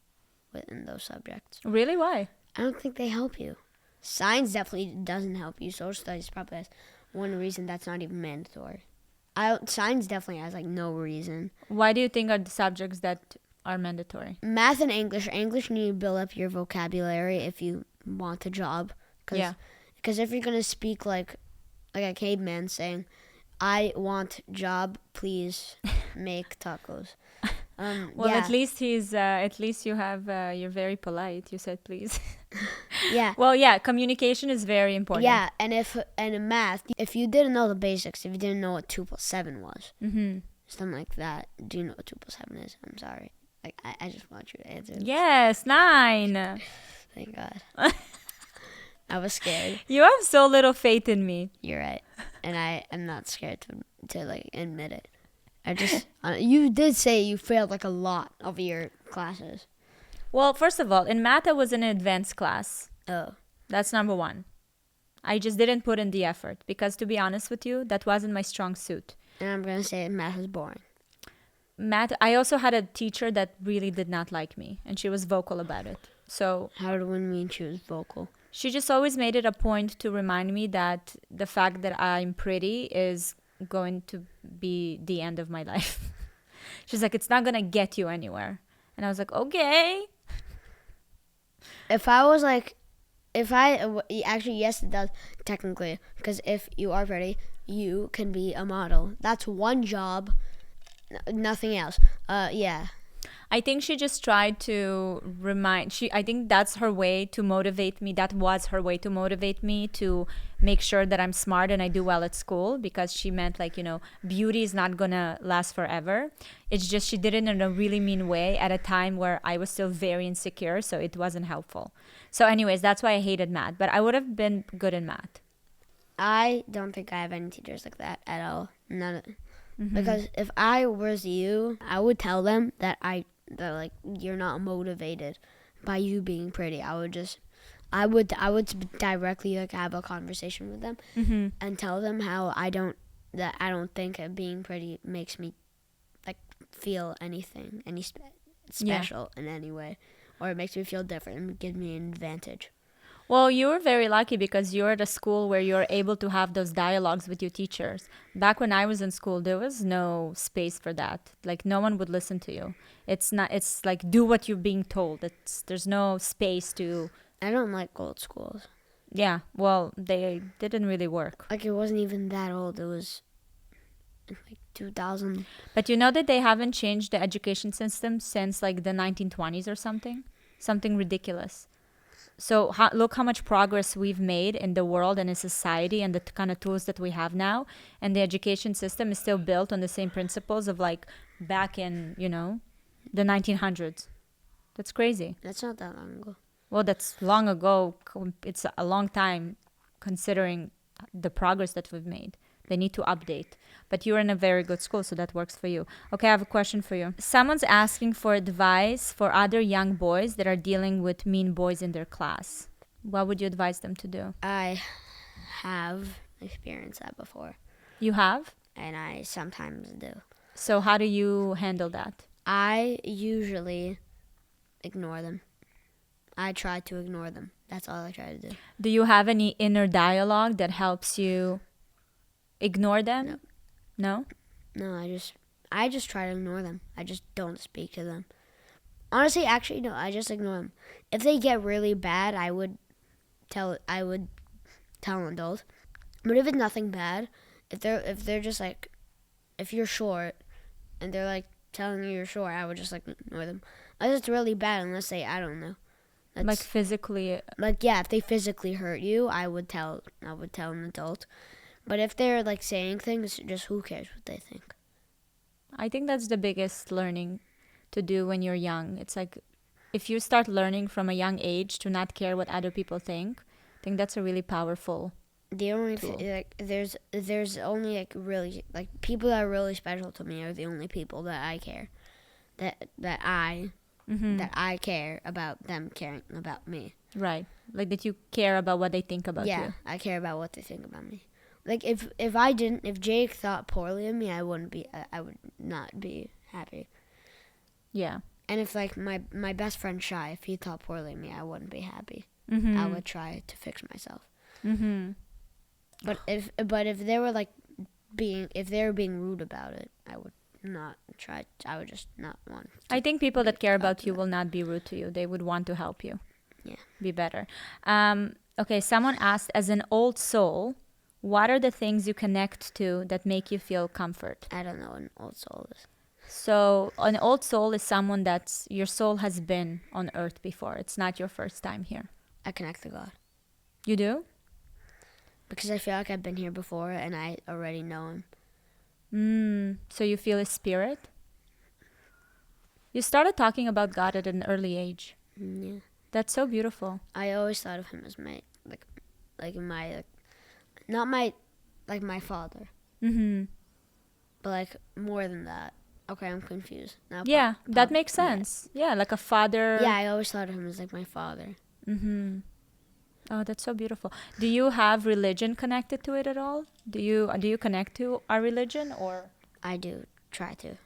within those subjects. Really? Why? I don't think they help you. Science definitely doesn't help you. Social studies probably has one reason that's not even mandatory. Science definitely has no reason. Why do you think are the subjects that are mandatory? Math and English. English, need to build up your vocabulary if you want a job. Because if you're going to speak like a caveman saying, I want job, please make tacos. At least you have, you're very polite. You said please. Yeah. Well, yeah, communication is very important. Yeah, and in math, if you didn't know the basics, if you didn't know what 2 + 7 was, something like that, do you know what 2 + 7 is? I'm sorry. I just want you to answer. Yes, 9. Thank God. I was scared. You have so little faith in me. You're right. And I am not scared to admit it. I just, you did say you failed a lot of your classes. Well, first of all, in math, I was in an advanced class. Oh. That's number one. I just didn't put in the effort because, to be honest with you, that wasn't my strong suit. And I'm going to say math is boring. Math, I also had a teacher that really did not like me, and she was vocal about it. So, how do you mean she was vocal? She just always made it a point to remind me that the fact that I'm pretty is going to be the end of my life. She's like, it's not going to get you anywhere. And I was like, okay. Actually, yes, it does, technically. Because if you are pretty, you can be a model. That's one job, nothing else. Yeah. I think she just tried to I think that's her way to motivate me. That was her way to motivate me to make sure that I'm smart and I do well at school, because she meant beauty is not gonna last forever. It's just she did it in a really mean way at a time where I was still very insecure, so it wasn't helpful. So anyways, that's why I hated math, but I would have been good in math. I don't think I have any teachers like that at all. None of Because if I was you, I would tell them that you're not motivated by you being pretty. I would directly have a conversation with them and tell them how I don't think being pretty makes me feel anything, special in any way, or it makes me feel different and gives me an advantage. Well, you were very lucky because you're at a school where you're able to have those dialogues with your teachers. Back when I was in school, there was no space for that. Like, no one would listen to you. It's like, do what you're being told. There's no space to... I don't like old schools. Yeah, well, they didn't really work. Like, it wasn't even that old. It was like 2000. But you know that they haven't changed the education system since like the 1920s or something? Something ridiculous. So look how much progress we've made in the world and in society and the kind of tools that we have now. And the education system is still built on the same principles of like back in, the 1900s. That's crazy. That's not that long ago. Well, that's long ago. It's a long time considering the progress that we've made. They need to update. But you're in a very good school, so that works for you. Okay, I have a question for you. Someone's asking for advice for other young boys that are dealing with mean boys in their class. What would you advise them to do? I have experienced that before. You have? And I sometimes do. So how do you handle that? I usually ignore them. I try to ignore them. That's all I try to do. Do you have any inner dialogue that helps you ignore them? No? No, I just try to ignore them. I just don't speak to them. Honestly, actually, no, I just ignore them. If they get really bad, I would tell an adult. But if it's nothing bad, if they're just like, if you're short and they're like telling you you're short, I would just like ignore them. Unless it's really bad, unless they, I don't know. Like physically? Like, yeah, if they physically hurt you, I would tell an adult. But if they're like saying things, just who cares what they think? I think that's the biggest learning to do when you're young. It's like if you start learning from a young age to not care what other people think, I think that's a really powerful The only tool. there's only like really like people that are really special to me are the only people that I care that I care about them caring about me. Right. Like that you care about what they think about you. Yeah, I care about what they think about me. Like if Jake thought poorly of me, I would not be happy. Yeah. And if like my best friend Shy, if he thought poorly of me, I wouldn't be happy. Mm-hmm. I would try to fix myself. Mm-hmm. But if they were like being rude about it, I would not try. I would just not want. I think people that care about you will not be rude to you. They would want to help you. Yeah. Be better. Okay, someone asked, as an old soul, what are the things you connect to that make you feel comfort? I don't know what an old soul is. So an old soul is someone that's your soul has been on earth before. It's not your first time here. I connect to God. You do? Because I feel like I've been here before and I already know him. So you feel a spirit? You started talking about God at an early age. Yeah. That's so beautiful. I always thought of him as my not my father. Mm-hmm. But like more than that. Okay, I'm confused. Now, Yeah, that makes sense. Yeah, like a father. Yeah, I always thought of him as like my father. Mm-hmm. Oh, that's so beautiful. Do you have religion connected to it at all? Do you connect to our religion or? I do try to,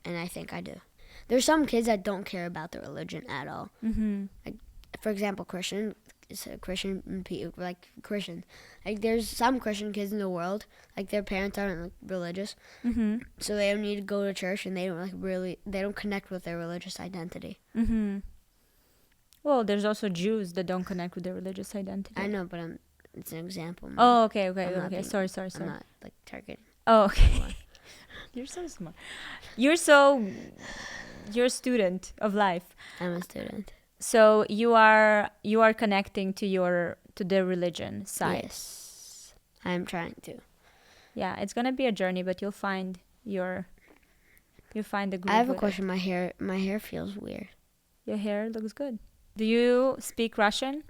and I think I do. There's some kids that don't care about their religion at all. Mm-hmm. Like, for example, Christian. Like, there's some Christian kids in the world. Like, their parents aren't like religious, Mm-hmm. so they don't need to go to church, and they don't connect with their religious identity. Mm-hmm. Well, there's also Jews that don't connect with their religious identity. I know, but it's an example. Oh, okay. I'm not being- Sorry. I'm not like targeting. Oh, okay. You're so smart. You're a student of life. I'm a student. So you are connecting to the religion side. Yes, I'm trying to. Yeah, it's gonna be a journey, but you'll find the groove. I have a with it. question. My hair feels weird. Your hair looks good. Do you speak Russian?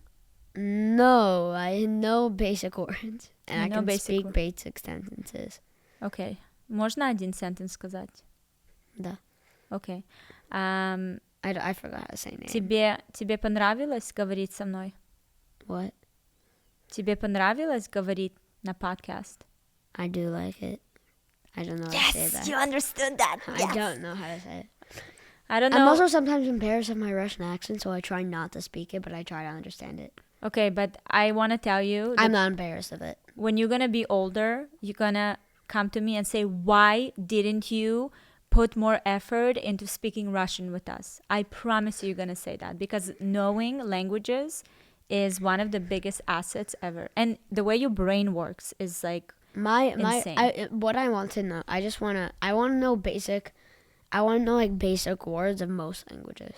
No, I know basic words, and You I know can basic speak words. basic sentences. Okay. Можно один sentence сказать? Да. Okay. I forgot how to say name. Тебе понравилось говорить со мной? What? Тебе понравилось говорить на подкаст? I do like it. I don't know how to say that. Yes, you understood that. I don't know how to say it. I don't know. I'm also sometimes embarrassed of my Russian accent, so I try not to speak it, but I try to understand it. Okay, but I want to tell you. I'm not embarrassed of it. When you're going to be older, you're going to come to me and say, why didn't you put more effort into speaking Russian with us? I promise you're going to say that, because knowing languages is one of the biggest assets ever. And the way your brain works is like insane. What I want to know, I want to know basic words of most languages.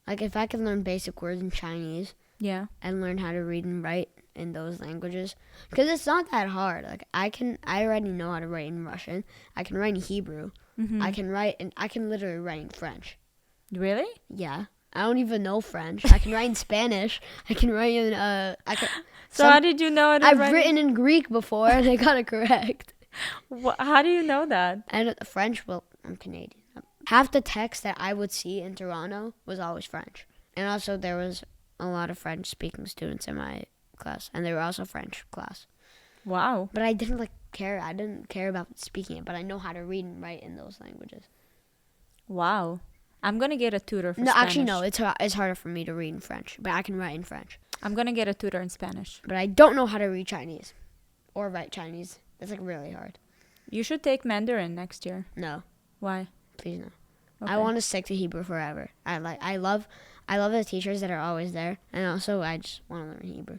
Like if I can learn basic words in Chinese, Yeah. and learn how to read and write in those languages, because it's not that hard. Like I already know how to write in Russian. I can write in Hebrew. Mm-hmm. I can literally write in French. Really? Yeah. I don't even know French. I can write in Spanish. I can write in So how did you know it? I've written in Greek before and I got it correct. How do you know that? And French, well, I'm Canadian. Half the text that I would see in Toronto was always French. And also there was a lot of French-speaking students in my class, and they were also French class. Wow. But I didn't care. I didn't care about speaking it, but I know how to read and write in those languages. Wow. I'm going to get a tutor for No, Spanish. actually, no. It's harder for me to read in French, but I can write in French. I'm going to get a tutor in Spanish. But I don't know how to read Chinese or write Chinese. It's like really hard. You should take Mandarin next year. No, Why? please no. Okay. I want to stick to Hebrew forever. I love the teachers that are always there, and also I just want to learn Hebrew.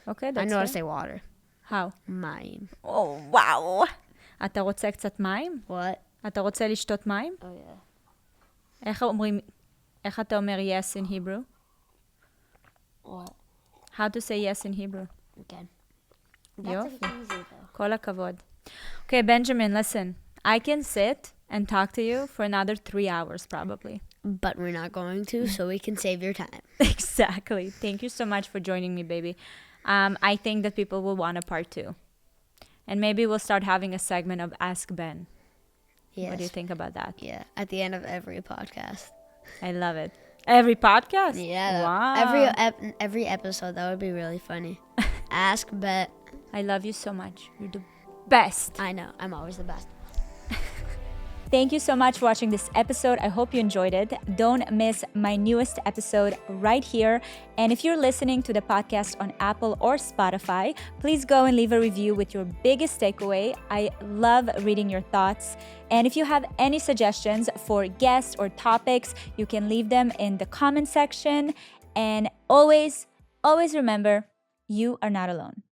Okay, that's I know how to fair. say water. How? מים. Oh, וואו. אתה רוצה קצת מים? What? אתה רוצה לשתות מים? Oh yeah. איך אתה אומר yes in Hebrew? What? How to say yes in Hebrew? Okay. יופי. easy though. כל הכבוד. Okay, Benjamin, listen. I can sit and talk to you for another 3 hours probably. But we're not going to, so we can save your time. Exactly. Thank you so much for joining me, baby. I think that people will want a part 2. And maybe we'll start having a segment of Ask Ben. Yes. What do you think about that? Yeah. At the end of every podcast. I love it. Every podcast? Yeah. Wow. Every episode, that would be really funny. Ask Bet. I love you so much. You're the best. I know. I'm always the best. Thank you so much for watching this episode. I hope you enjoyed it. Don't miss my newest episode right here. And if you're listening to the podcast on Apple or Spotify, please go and leave a review with your biggest takeaway. I love reading your thoughts. And if you have any suggestions for guests or topics, you can leave them in the comment section. And always, always remember, you are not alone.